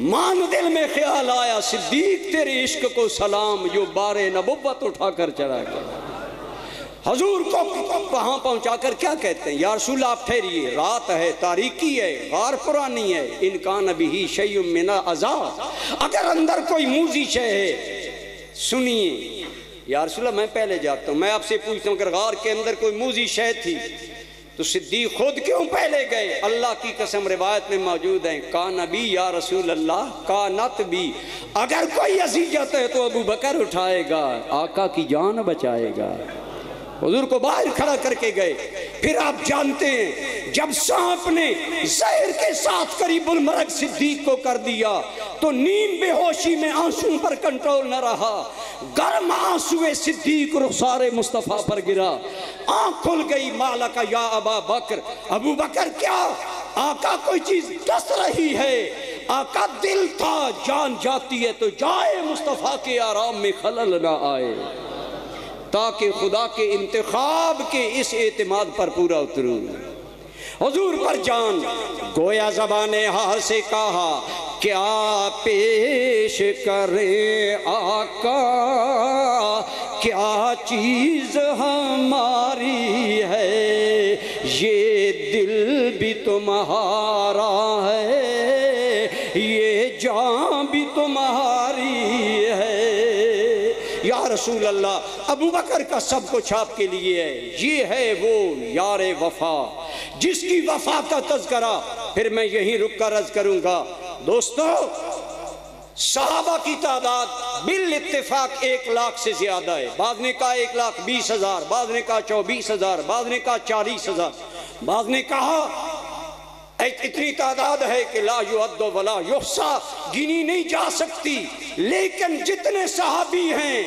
مان دل میں خیال آیا صدیق تیرے عشق کو سلام، جو بار نبوت اٹھا کر چلا گیا۔ حضور کو وہاں پہنچا کر کیا کہتے ہیں؟ یا رسول اللہ آپ ٹھہریے، رات ہے، تاریکی ہے، غار پرانی ہے، ان کان بہ شیء من العذاب، اگر اندر کوئی موذی شے ہے سنیے۔ یا رسول اللہ میں پہلے جاتا ہوں، میں آپ سے پوچھتا ہوں اگر غار کے اندر کوئی موذی شے تھی تو صدیق خود کیوں پہلے گئے؟ اللہ کی قسم روایت میں موجود ہیں، کان بی یا رسول اللہ، کانت بی، اگر کوئی اذیت ہے تو ابو بکر اٹھائے گا، آقا کی جان بچائے گا۔ حضور کو باہر کھڑا کر کے گئے۔ پھر آپ جانتے ہیں جب سانپ نے زہر کے ساتھ قریب المرگ صدیق کو کر دیا تو نیم بے ہوشی میں آنسوں پر کنٹرول نہ رہا، گرم آنسوے صدیق رخسار مصطفیٰ پر گرا، آنکھ کھل گئی، مالک یا ابا بکر، ابو بکر کیا؟ آقا کوئی چیز ڈس رہی ہے۔ آقا دل تھا جان جاتی ہے تو جائے مصطفیٰ کے آرام میں خلل نہ آئے، تاکہ خدا کے انتخاب کے اس اعتماد پر پورا اتروں۔ حضور پر جان گویا زبان حال سے کہا، کیا پیش کریں آقا، کیا چیز ہماری ہے، یہ دل بھی تمہارا ہے، یہ جان بھی تمہاری ہے۔ یا رسول اللہ، ابو بکر کا سب کچھ آپ کے لیے ہے، یہ ہے وہ یار وفا جس کی وفا کا تذکرہ پھر میں یہیں رک کر عرض کروں گا۔ دوستو، صحابہ کی تعداد بالاتفاق 1 لاکھ سے زیادہ ہے، بعض نے کہا 1,20,000، بعض نے کہا 24,000، بعض نے کہا 40,000، بعض نے کہا اتنی تعداد ہے کہ لا یعد ولا یحصیٰ، گنی نہیں جا سکتی، لیکن جتنے صحابی ہیں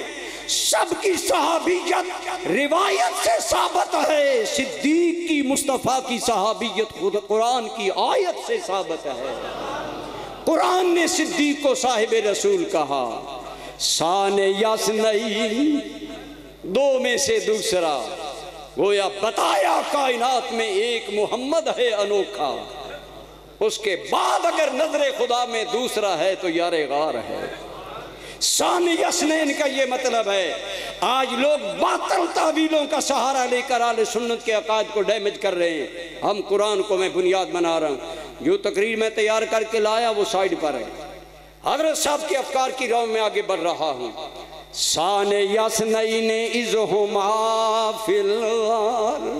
سب کی صحابیت روایت سے ثابت ہے، صدیق کی مصطفیٰ کی صحابیت خود قرآن کی آیت سے ثابت ہے۔ قرآن نے صدیق کو صاحب رسول کہا، سان یاسنئی، 2 میں سے دوسرا، گویا بتایا کائنات میں ایک محمد ہے انوکھا، اس کے بعد اگر نظر خدا میں دوسرا ہے تو یار غار ہے۔ ثانی اثنین کا یہ مطلب ہے، آج لوگ باطل تعویلوں کا سہارا لے کر اہل سنت کے عقائد کو ڈیمیج کر رہے ہیں۔ ہم قرآن کو میں بنیاد بنا رہا ہوں، جو تقریر میں تیار کر کے لایا وہ سائیڈ پر ہے، حضرت صاحب کے افکار کی راہ میں آگے بڑھ رہا ہوں۔ ثانی اثنین اذ ہما فی الغار،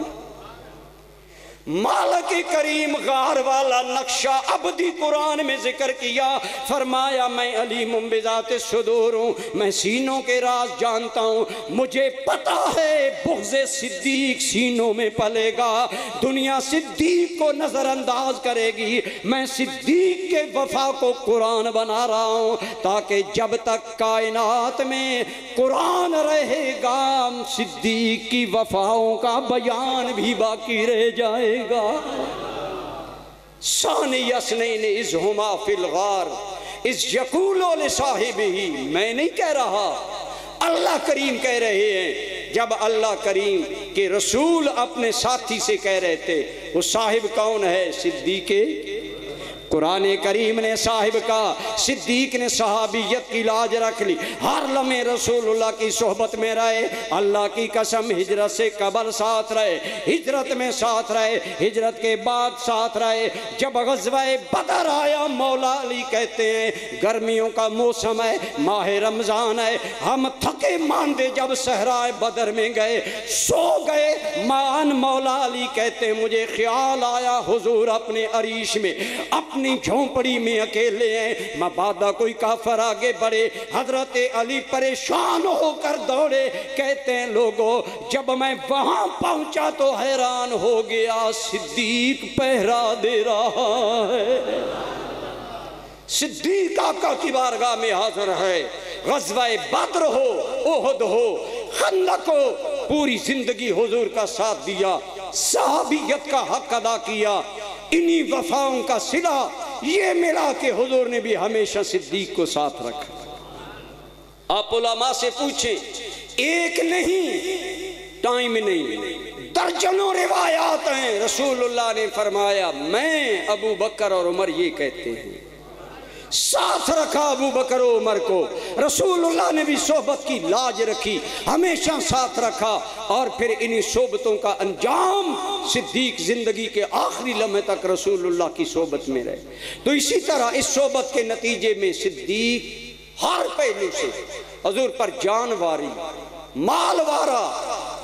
مالک کریم غار والا نقشہ ابدی قرآن میں ذکر کیا، فرمایا میں علیم بذات الصدور ہوں، میں سینوں کے راز جانتا ہوں، مجھے پتا ہے بغض صدیق سینوں میں پلے گا، دنیا صدیق کو نظر انداز کرے گی، میں صدیق کے وفا کو قرآن بنا رہا ہوں تاکہ جب تک کائنات میں قرآن رہے گا صدیق کی وفاؤں کا بیان بھی باقی رہ جائے گا۔ ثانی اثنین اذ ہما فی الغار اذ یقول لصاحبہ، میں نہیں کہہ رہا، اللہ کریم کہہ رہے ہیں۔ جب اللہ کریم کے رسول اپنے ساتھی سے کہہ رہے تھے، وہ صاحب کون ہے؟ صدیق۔ قرآن کریم نے صاحب کا، صدیق نے صحابیت کی لاج رکھ لی، ہر لمحے رسول اللہ کی صحبت میں رہے، اللہ کی قسم ہجرت سے قبل ساتھ رہے، ہجرت میں ساتھ رہے، ہجرت کے بعد ساتھ رہے۔ جب غزوہ بدر آیا، مولا علی کہتے ہیں گرمیوں کا موسم ہے، ماہ رمضان ہے، ہم تھکے ماندے جب صحرائے بدر میں گئے، سو گئے، مولا علی کہتے ہیں مجھے خیال آیا حضور اپنے عریش میں اپنے اپنی جھونپڑی میں اکیلے ہیں، مبادا کوئی کافر آگے بڑھے۔ حضرت علی پریشان ہو کر دوڑے، کہتے ہیں لوگوں جب میں وہاں پہنچا تو حیران ہو گیا، صدیق پہرا دے رہا ہے۔ صدیق آقا کی بارگاہ میں حاضر ہے۔ غزوہ بدر ہو، احد ہو، خندق ہو، پوری زندگی حضور کا ساتھ دیا، صحابیت کا حق ادا کیا۔ انہی وفاؤں کا صلہ یہ ملا کہ حضور نے بھی ہمیشہ صدیق کو ساتھ رکھا۔ آپ علماء سے پوچھیں، ایک نہیں، ٹائم نہیں، درجنوں روایات ہیں۔ رسول اللہ نے فرمایا میں ابو بکر اور عمر یہ کہتے ہیں، ساتھ رکھا ابو بکر و عمر کو۔ رسول اللہ نے بھی صحبت کی لاج رکھی، ہمیشہ ساتھ رکھا، اور پھر انہی صحبتوں کا انجام صدیق زندگی کے آخری لمحے تک رسول اللہ کی صحبت میں رہے۔ تو اسی طرح اس صحبت کے نتیجے میں صدیق ہر پہلو سے حضور پر جان واری، مال وارا۔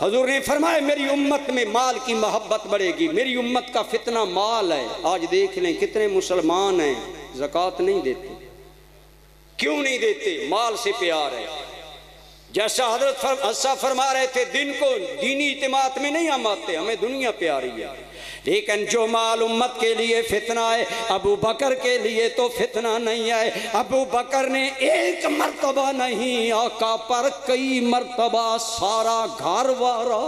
حضور نے فرمایا میری امت میں مال کی محبت بڑھے گی، میری امت کا فتنہ مال ہے۔ آج دیکھ لیں کتنے مسلمان ہیں زکوٰۃ نہیں دیتے، کیوں نہیں دیتے؟ مال سے پیار ہے۔ جیسا حضرت صاحب فرما رہے تھے دن کو دینی اعتماد میں نہیں ہم آتے، ہمیں دنیا پیاری ہے، لیکن جو مال امت کے لیے فتنہ ہے، ابو بکر کے لیے تو فتنہ نہیں ہے۔ ابو بکر نے ایک مرتبہ نہیں، آقا پر کئی مرتبہ سارا گھر وارا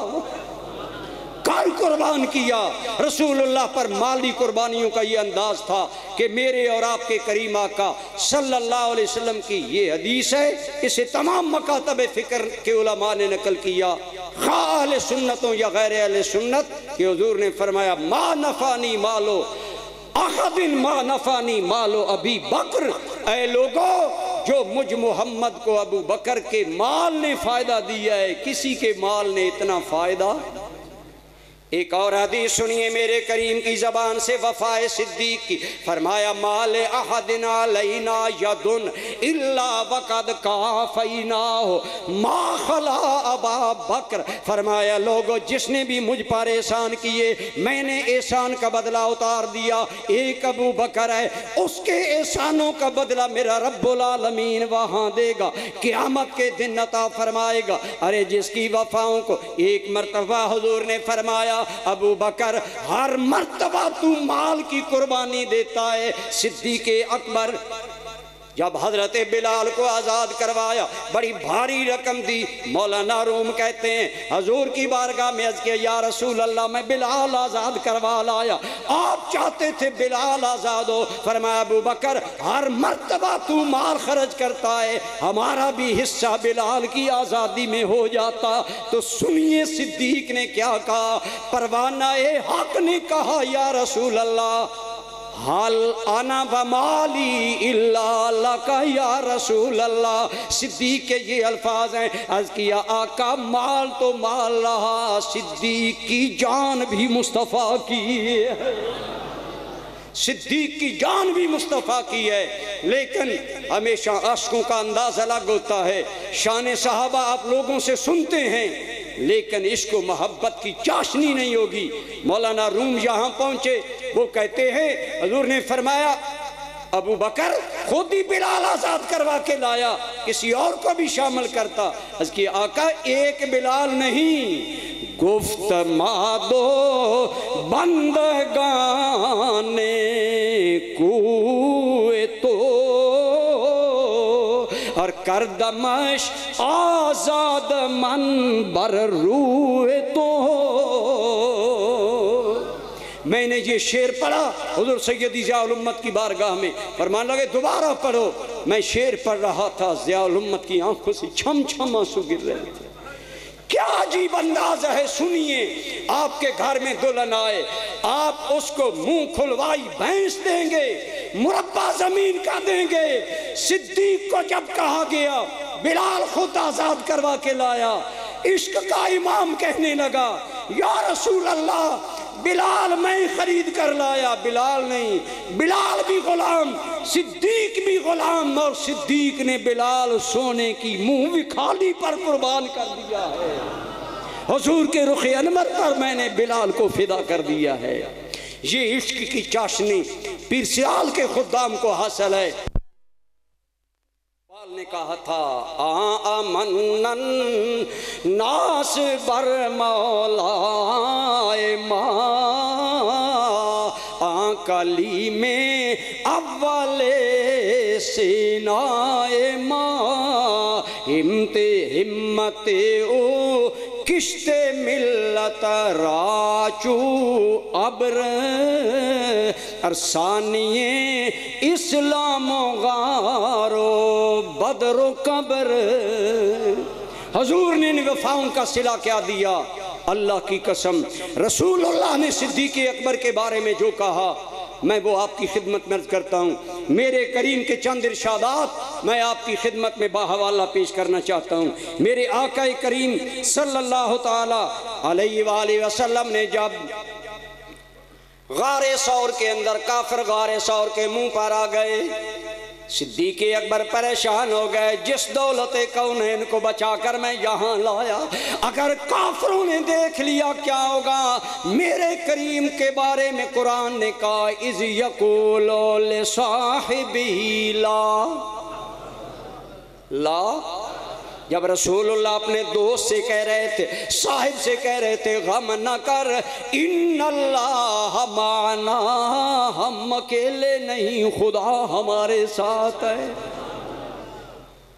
گھر قربان کیا۔ رسول اللہ پر مالی قربانیوں کا یہ انداز تھا کہ میرے اور آپ کے کریم آقا صلی اللہ علیہ وسلم کی یہ حدیث ہے، اسے تمام مکاتب فکر کے علماء نے نقل کیا، خواہ اہل سنتوں یا غیر اہل سنت، کہ حضور نے فرمایا ما نفانی مالو احد ما نفانی مالو ابی بکر۔ اے لوگوں جو مجھ محمد کو ابو بکر کے مال نے فائدہ دیا ہے، کسی کے مال نے اتنا فائدہ۔ ایک اور حدیث سنیے میرے کریم کی زبان سے وفائے صدیق کی، فرمایا مال احد علینا ید الا وقد کافیناہ ما خلا ابا بکر۔ فرمایا لوگو جس نے بھی مجھ پر احسان کیے میں نے احسان کا بدلہ اتار دیا، ایک ابو بکر ہے، اس کے احسانوں کا بدلہ میرا رب العالمین وہاں دے گا، قیامت کے دن عطا فرمائے گا۔ ارے جس کی وفاؤں کو ایک مرتبہ حضور نے فرمایا ابو بکر ہر مرتبہ تو مال کی قربانی دیتا ہے۔ صدیق اکبر جب حضرت بلال کو آزاد کروایا بڑی بھاری رقم دی، مولانا روم کہتے ہیں حضور کی بارگاہ میں عرض کیا یا رسول اللہ میں بلال آزاد کروا لایا، آپ چاہتے تھے بلال آزاد ہو، فرمایا ابو بکر ہر مرتبہ تو مال خرچ کرتا ہے، ہمارا بھی حصہ بلال کی آزادی میں ہو جاتا۔ تو سنیے صدیق نے کیا کہا، پروانہ حق نے کہا یا رسول اللہ حال انا ومالی الا لکا یا رسول اللہ۔ صدیق کے یہ الفاظ ہیں، عرض کیا آقا مال تو مال رہا، صدیق کی جان بھی مصطفیٰ کی ہے، صدیق کی جان بھی مصطفیٰ کی ہے۔ لیکن ہمیشہ عاشقوں کا انداز الگ ہوتا ہے، شان صحابہ آپ لوگوں سے سنتے ہیں لیکن عشق و محبت کی چاشنی نہیں ہوگی۔ مولانا روم یہاں پہنچے، وہ کہتے ہیں حضور نے فرمایا ابو بکر خود ہی بلال آزاد کروا کے لایا، کسی اور کو بھی شامل کرتا۔ اس کی آقا ایک بلال نہیں، گفت مادو بندگان کوئے تو اور کردمش آزاد من بر روئے تو۔ میں نے یہ شعر پڑھا حضور سیدی ضیاء الامت کی بارگاہ میں، فرمان لگے دوبارہ پڑھو، میں شعر پڑھ رہا تھا، ضیاء الامت کی آنکھوں سے چھم چھم آنسو گر رہے تھے۔ کیا عجیب انداز ہے، سنیے آپ کے گھر میں دلہن آئے، آپ اس کو منہ کھلوائی بھینس دیں گے، مربع زمین کا دیں گے۔ صدیق کو جب کہا گیا بلال خود آزاد کروا کے لایا، عشق کا امام کہنے لگا یا رسول اللہ بلال میں خرید کر لایا، بلال نہیں، بلال بھی غلام، صدیق بھی غلام، اور صدیق نے بلال سونے کی منہ وکھالی پر قربان کر دیا ہے، حضور کے رخ انور پر میں نے بلال کو فدا کر دیا ہے۔ یہ عشق کی چاشنی پیر سیال کے خدام کو حاصل ہے۔ نے کہا تھا آمن الناس بر مولائے ماں کلی میں اول سینائے ماں ہمت او کشت ملت راچو ابر ارسانیے اسلام و غارو بدر و قبر۔ حضور نے ان وفاؤں کا صلہ کیا دیا؟ اللہ کی قسم رسول اللہ نے صدیق اکبر کے بارے میں جو کہا میں وہ آپ کی خدمت میں عرض کرتا ہوں۔ میرے کریم کے چند ارشادات میں آپ کی خدمت میں باحوالہ پیش کرنا چاہتا ہوں۔ میرے آقا کریم صلی اللہ تعالی علیہ وآلہ وسلم نے جب غار ثور کے اندر کافر غار ثور کے منہ پر آ گئے، صدیق اکبر پریشان ہو گئے، جس دولت کونین کو بچا کر میں یہاں لایا اگر کافروں نے دیکھ لیا کیا ہوگا؟ میرے کریم کے بارے میں قرآن نے کہا اذ یقول لصاحبہ لا جب رسول اللہ اپنے دوست سے کہہ رہے تھے، صاحب سے کہہ رہے تھے غم نہ کر ان اللہ معنا، ہم اکیلے نہیں خدا ہمارے ساتھ ہے۔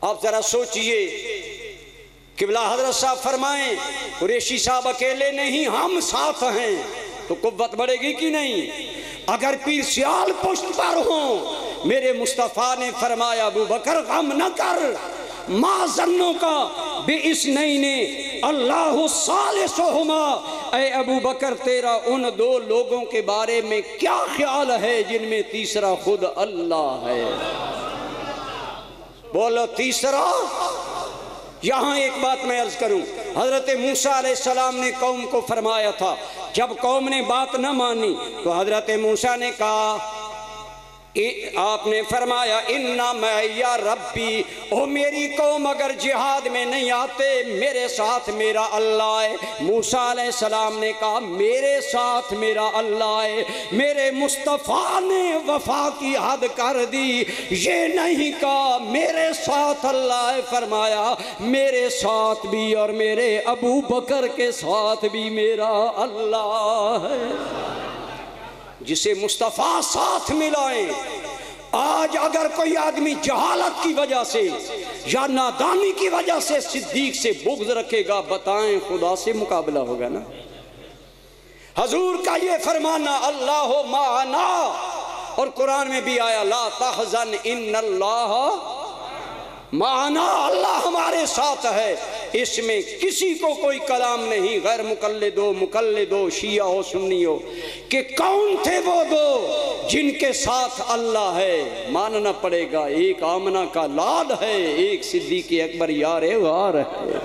آپ ذرا سوچئے قبلہ حضرت صاحب فرمائیں قریشی صاحب اکیلے نہیں ہم ساتھ ہیں تو قوت بڑھے گی کہ نہیں؟ اگر پیر سیال پشت پر ہوں، میرے مصطفیٰ نے فرمایا ابو بکر غم نہ کر، ما ظنوں کا بے اثنین اللہ ثالثہما، اے ابو بکر تیرا ان دو لوگوں کے بارے میں کیا خیال ہے جن میں تیسرا خود اللہ ہے؟ بولو تیسرا۔ یہاں ایک بات میں عرض کروں، حضرت موسیٰ علیہ السلام نے قوم کو فرمایا تھا، جب قوم نے بات نہ مانی تو حضرت موسیٰ نے کہا، آپ نے فرمایا اِنَّا مَعِيَ رَبِّي، او میری قوم اگر جہاد میں نہیں آتے میرے ساتھ میرا اللہ ہے۔ موسیٰ علیہ السلام نے کہا میرے ساتھ میرا اللہ ہے۔ میرے مصطفیٰ نے وفا کی حد کر دی، یہ نہیں کہا میرے ساتھ اللہ ہے، فرمایا میرے ساتھ بھی اور میرے ابو بکر کے ساتھ بھی میرا اللہ ہے۔ جسے مصطفیٰ ساتھ ملائیں، آج اگر کوئی آدمی جہالت کی وجہ سے یا نادانی کی وجہ سے صدیق سے بغض رکھے گا، بتائیں خدا سے مقابلہ ہوگا نا؟ حضور کا یہ فرمانا اللہ معنا، اور قرآن میں بھی آیا لا تحزن ان اللہ معنا، اللہ ہمارے ساتھ ہے۔ اس میں کسی کو کوئی کلام نہیں، غیر مقلد ہو مقلد ہو شیعہ ہو سنی ہو، کہ کون تھے وہ دو جن کے ساتھ اللہ ہے؟ ماننا پڑے گا، ایک آمنہ کا لال ہے، ایک صدیق اکبر یار غار ہے۔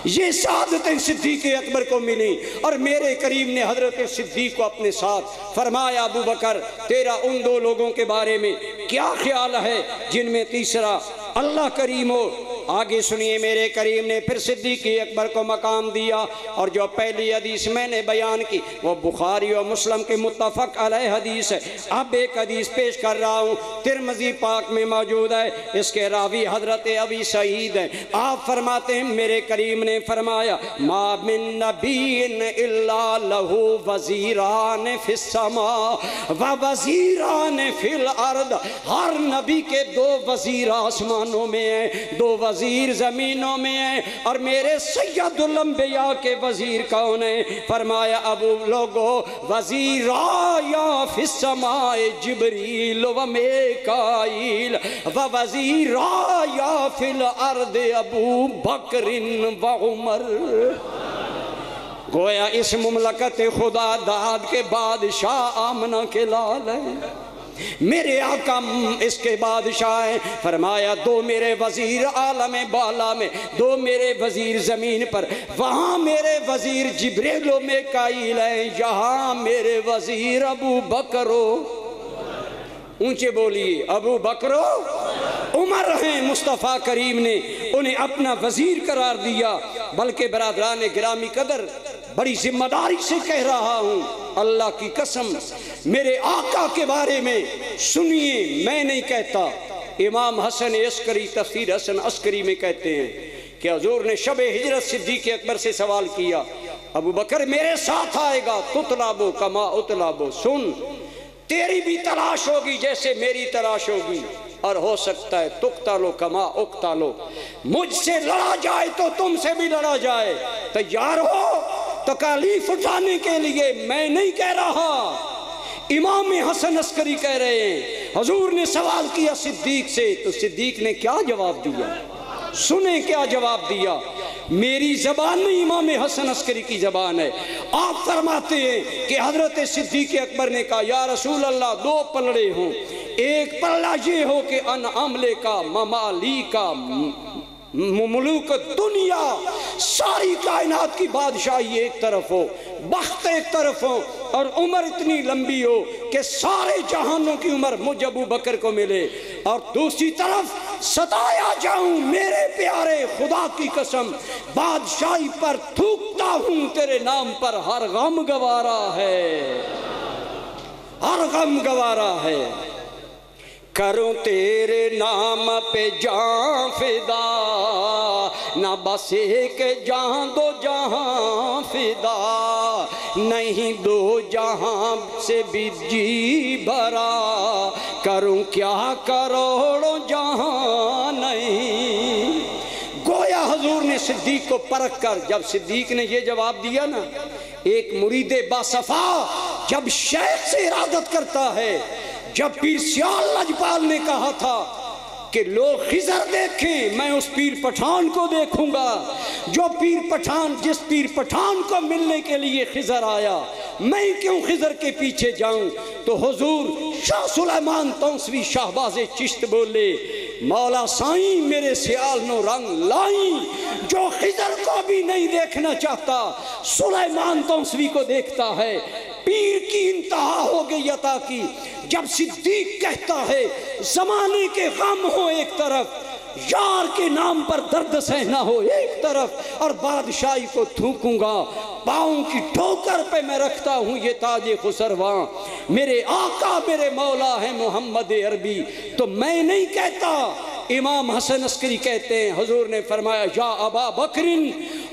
یہ سعادتیں صدیق اکبر کو ملی، اور میرے کریم نے حضرت صدیق کو اپنے ساتھ فرمایا ابو بکر تیرا ان دو لوگوں کے بارے میں کیا خیال ہے جن میں تیسرا اللہ کریم ہو؟ آگے سنیے، میرے کریم نے پھر صدیق اکبر کو مقام دیا، اور جو پہلی حدیث میں نے بیان کی وہ بخاری اور مسلم کے متفق علیہ حدیث ہے۔ اب ایک حدیث پیش کر رہا ہوں، ترمذی پاک میں موجود ہے، اس کے راوی حضرت ابی سعید ہیں۔ آپ فرماتے ہیں میرے کریم نے فرمایا ما من نبی الا لہ وزیران فی السماء و وزیران فی الارض، ہر نبی کے دو وزیر آسمانوں میں ہیں، دو وزیر زمینوں میں ہیں، اور میرے سید الانبیاء کے وزیر کون ہیں؟ فرمایا ابو لوگو وزیرایا فی السماء جبریل و میکائیل و وزیرایا فی الارض ابو بکر و عمر۔ گویا اس مملکت خدا داد کے بادشاہ آمنہ کے لال ہیں، میرے آقا اس کے بادشاہ ہیں۔ فرمایا دو میرے وزیر عالم بالا میں، دو میرے وزیر زمین پر، وہاں میرے وزیر جبریل و میکائیل ہیں، یہاں میرے وزیر ابو بکر و اونچے بولیے ابو بکر و عمر ہیں۔ مصطفیٰ کریم نے انہیں اپنا وزیر قرار دیا، بلکہ برادران گرامی قدر بڑی ذمہ داری سے کہہ رہا ہوں، اللہ کی قسم میرے آقا کے بارے میں سنیے، میں نہیں کہتا۔ امام حسن عسکری تفسیر حسن عسکری میں کہتے ہیں کہ حضور نے شب ہجرت صدیق اکبر سے سوال کیا، ابو بکر میرے ساتھ آئے گا، تطلبو کما اطلبو، سن تیری بھی تلاش ہوگی جیسے میری تلاش ہوگی، اور ہو سکتا ہے تقتلو کما اقتلو، مجھ سے لڑا جائے تو تم سے بھی لڑا جائے، تیار ہو تکالیف اٹھانے کے لیے؟ میں نہیں کہہ رہا، امام حسن عسکری کہہ رہے ہیں۔ حضور نے سوال کیا صدیق سے، تو صدیق نے کیا جواب دیا؟ سنیں کیا جواب دیا۔ میری زبان نہیں، امام حسن عسکری کی زبان ہے۔ آپ فرماتے ہیں کہ حضرت صدیق اکبر نے کہا یا رسول اللہ، دو پلڑے ہوں، ایک پلڑا یہ ہو کہ ان عملے کا ممالی کا ملوک دنیا، ساری کائنات کی بادشاہی ایک طرف ہو، بخت ایک طرف ہو، اور عمر اتنی لمبی ہو کہ سارے جہانوں کی عمر مجھ ابو بکر کو ملے، اور دوسری طرف ستایا جاؤں، میرے پیارے خدا کی قسم بادشاہی پر تھوکتا ہوں، تیرے نام پر ہر غم گوارا ہے، ہر غم گوارا ہے۔ کروں تیرے نام پہ جان فدا، نہ بس ایک جہاں دو جہاں فدا، نہیں دو جہاں سے بھی جی بھرا، کروں کیا کروڑوں جہاں نہیں۔ گویا حضور نے صدیق کو پرکھ کر، جب صدیق نے یہ جواب دیا نا، ایک مرید باصفا جب شیخ سے ارادت کرتا ہے، جب پیر سیال لجپال نے کہا تھا کہ لوگ خضر دیکھیں، میں اس پیر پٹھان کو دیکھوں گا، جو پیر پٹھان، جس پیر پٹھان کو ملنے کے لیے خضر آیا، میں کیوں خضر کے پیچھے جاؤں؟ تو حضور شاہ سلیمان تونسوی شہباز چشت بولے، مولا سائیں میرے سیال نو رنگ لائیں، جو خضر کو بھی نہیں دیکھنا چاہتا سلیمان تونسوی کو دیکھتا ہے۔ پیر کی انتہا ہو گئی عطا کی، جب صدیق کہتا ہے زمانے کے غم ہو ایک طرف، یار کے نام پر درد سہنا ہو ایک طرف، اور بادشاہی کو تھوکوں گا، پاؤں کی ٹھوکر پہ میں رکھتا ہوں یہ تاج خسرواں، میرے آقا میرے مولا ہے محمد عربی، تو میں نہیں کہتا۔ امام حسن عسکری کہتے ہیں حضور نے فرمایا یا ابا بکر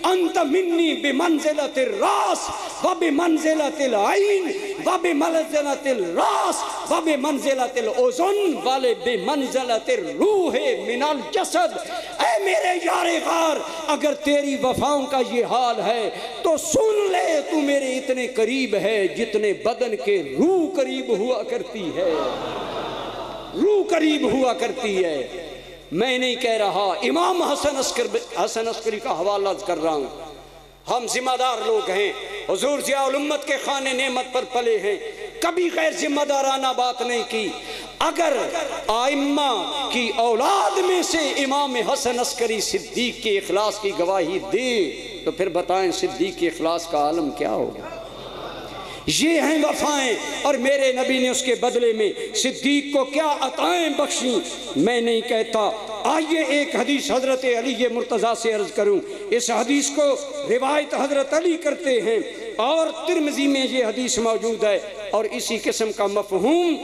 انت منی بمنزلت الراس وبمنزلت العین وبمنزلت الراس وبمنزلت الاذن وبمنزلت الروح من الجسد۔ اے میرے یار غار، اگر تیری وفاؤں کا یہ حال ہے تو سن لے، تو میرے اتنے قریب ہے جتنے بدن کے روح قریب ہوا کرتی ہے، روح قریب ہوا کرتی ہے۔ میں نہیں کہہ رہا، امام حسن عسکری کا حوالہ کر رہا ہوں۔ ہم ذمہ دار لوگ ہیں، حضور ضیاء الامت کے خانے نعمت پر پلے ہیں، کبھی غیر ذمہ دارانہ بات نہیں کی۔ اگر آئمہ کی اولاد میں سے امام حسن عسکری صدیق کے اخلاص کی گواہی دے تو پھر بتائیں صدیق کے اخلاص کا عالم کیا ہوگا۔ یہ ہیں وفائیں، اور میرے نبی نے اس کے بدلے میں صدیق کو کیا عطائیں بخشیں، میں نہیں کہتا۔ آئیے ایک حدیث حضرت علی مرتضیٰ سے عرض کروں۔ اس حدیث کو روایت حضرت علی کرتے ہیں، اور ترمذی میں یہ حدیث موجود ہے، اور اسی قسم کا مفہوم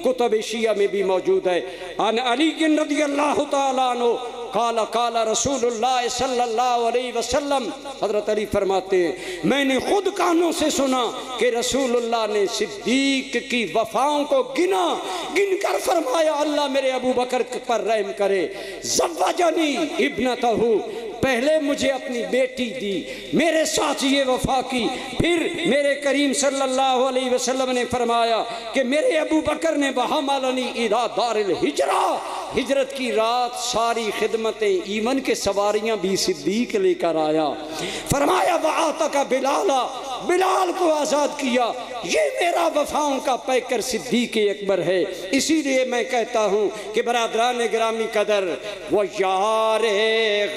کتب شیعہ میں بھی موجود ہے۔ عن علی رضی اللہ تعالیٰ عنہ قال قال رسول اللہ صلی اللہ علیہ وسلم، حضرت علی فرماتے ہیں میں نے خود کانوں سے سنا کہ رسول اللہ نے صدیق کی وفاؤں کو گن کر فرمایا اللہ میرے ابو بکر پر رحم کرے۔ زوجنی ابنتہ، پہلے مجھے اپنی بیٹی دی، میرے ساتھ یہ وفا کی، پھر میرے کریم صلی اللہ علیہ وسلم نے فرمایا کہ میرے ابو بکر نے وحملنی الی دار الہجرہ، ہجرت کی رات ساری خدمتیں ایمن کے سواریاں بھی صدیق لے کر آیا۔ فرمایا وآتک بلالا، بلال کو آزاد کیا۔ یہ میرا وفاؤں کا پیکر صدیق اکبر ہے۔ اسی لیے میں کہتا ہوں کہ برادران گرامی قدر، وہ یار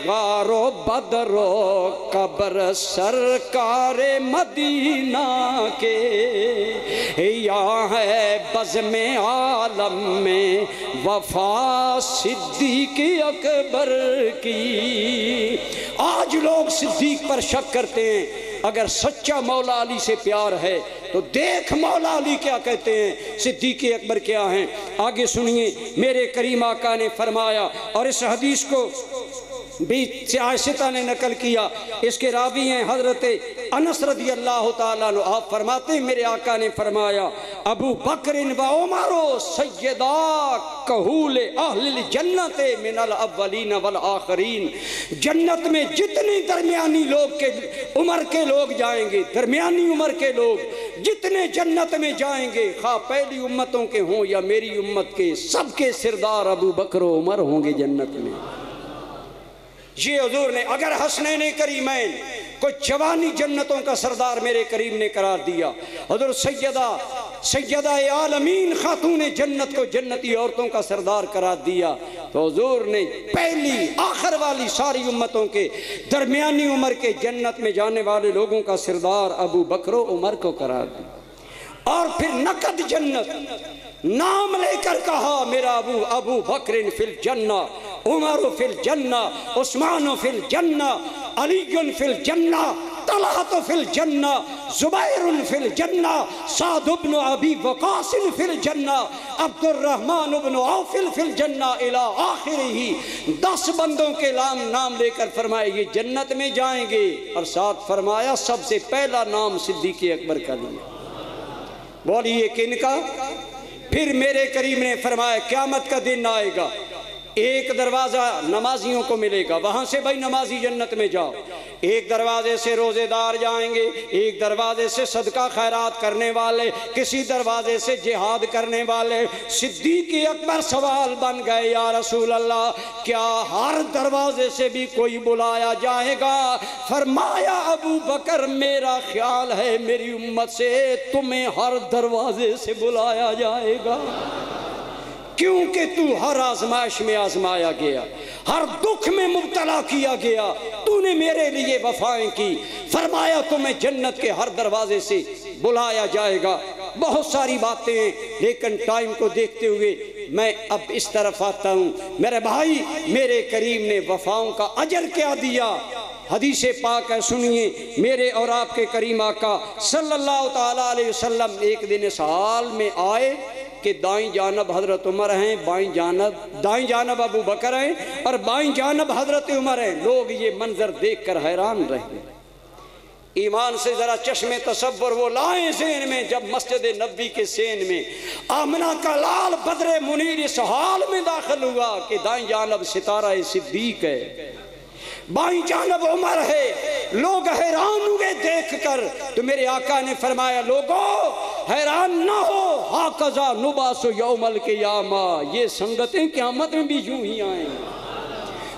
غار و بدر و قبر سرکار مدینہ کے، یا ہے بزم عالم میں وفا صدیق اکبر کی۔ آج لوگ صدیق پر شک کرتے ہیں، اگر سچا مولا علی سے پیار ہے تو دیکھ مولا علی کیا کہتے ہیں، صدیق اکبر کیا ہیں، آگے سنیے۔ میرے کریم آقا نے فرمایا، اور اس حدیث کو بھی عائشہ نے نقل کیا، اس کے راوی ہیں حضرت انس رضی اللہ تعالیٰ عنہ، آپ فرماتے ہیں میرے آقا نے فرمایا ابو بکر و عمر سیدا کہول اہل الجنت من الاولین والآخرین، جنت میں جتنی درمیانی لوگ کے عمر کے لوگ جائیں گے، درمیانی عمر کے لوگ جتنے جنت میں جائیں گے، خواہ پہلی امتوں کے ہوں یا میری امت کے، سب کے سردار ابو بکر و عمر ہوں گے جنت میں۔ یہ حضور نے اگر حسنین کریمین کو جوانی جنتوں کا سردار میرے کریم نے قرار دیا، حضور سیدہ عالمین خاتون جنت کو جنتی عورتوں کا سردار قرار دیا، تو حضور نے پہلی آخر والی ساری امتوں کے درمیانی عمر کے جنت میں جانے والے لوگوں کا سردار ابو بکر و عمر کو قرار دیا۔ اور پھر نقد جنت نام لے کر کہا میرا ابو بکر فی الجنہ، عمر فی الجنہ، عثمان فی الجنہ، علی فی الجنہ، طلحہ فی الجنہ، زبیر فی الجنہ، سعد بن ابی وقاص فی الجنہ، عبد الرحمن بن عوف فی الجنہ الی آخرہ۔ 10 بندوں کے نام لے کر فرمایا یہ جنت میں جائیں گے، اور ساتھ فرمایا سب سے پہلا نام صدیق اکبر کا لیا۔ بولیے کن کا؟ پھر میرے کریم نے فرمایا قیامت کا دن آئے گا، ایک دروازہ نمازیوں کو ملے گا، وہاں سے بھائی نمازی جنت میں جاؤ، ایک دروازے سے روزے دار جائیں گے، ایک دروازے سے صدقہ خیرات کرنے والے، کسی دروازے سے جہاد کرنے والے۔ صدیق اکبر سوال بن گئے، یا رسول اللہ کیا ہر دروازے سے بھی کوئی بلایا جائے گا؟ فرمایا ابو بکر میرا خیال ہے میری امت سے تمہیں ہر دروازے سے بلایا جائے گا، کیونکہ تو ہر آزمائش میں آزمایا گیا، ہر دکھ میں مبتلا کیا گیا، تو نے میرے لیے وفائیں کی، فرمایا تمہیں جنت کے ہر دروازے سے بلایا جائے گا۔ بہت ساری باتیں ہیں، لیکن ٹائم کو دیکھتے ہوئے میں اب اس طرف آتا ہوں۔ میرے بھائی میرے کریم نے وفاؤں کا اجر کیا دیا، حدیث پاک ہے سنیے۔ میرے اور آپ کے کریم آقا صلی اللہ تعالیٰ علیہ وسلم ایک دن اس حال میں آئے کہ دائیں جانب حضرت عمر ہیں، دائیں جانب ابو بکر ہیں، اور بائیں جانب حضرت عمر ہیں۔ لوگ یہ منظر دیکھ کر حیران رہے۔ ایمان سے ذرا چشم تصور وہ لائیں ذہن میں، جب مسجد نبوی کے سین میں آمنہ کا لال بدر منیر اس حال میں داخل ہوا کہ دائیں جانب ستارہ صدیق ہے، بائیں جانب عمر ہے۔ لوگ حیران ہوئے دیکھ کر، تو میرے آقا نے فرمایا لوگوں حیران نہ ہو، ہاکذا نباس یوم القیامہ، یہ سنگتیں قیامت میں بھی یوں ہی آئیں۔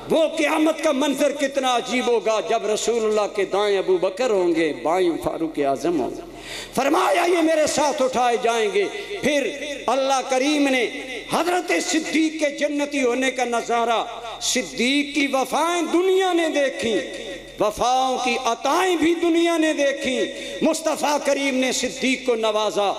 وہ قیامت کا منظر کتنا عجیب ہوگا جب رسول اللہ کے دائیں ابو بکر ہوں گے، بائیں فاروق اعظم ہوں گے۔ فرمایا یہ میرے ساتھ اٹھائے جائیں گے۔ پھر اللہ کریم نے حضرت صدیق کے جنتی ہونے کا نظارہ، صدیق کی وفائیں دنیا نے دیکھی، وفاؤں کی عطائیں بھی دنیا نے دیکھی۔ مصطفیٰ کریم نے صدیق کو نوازا۔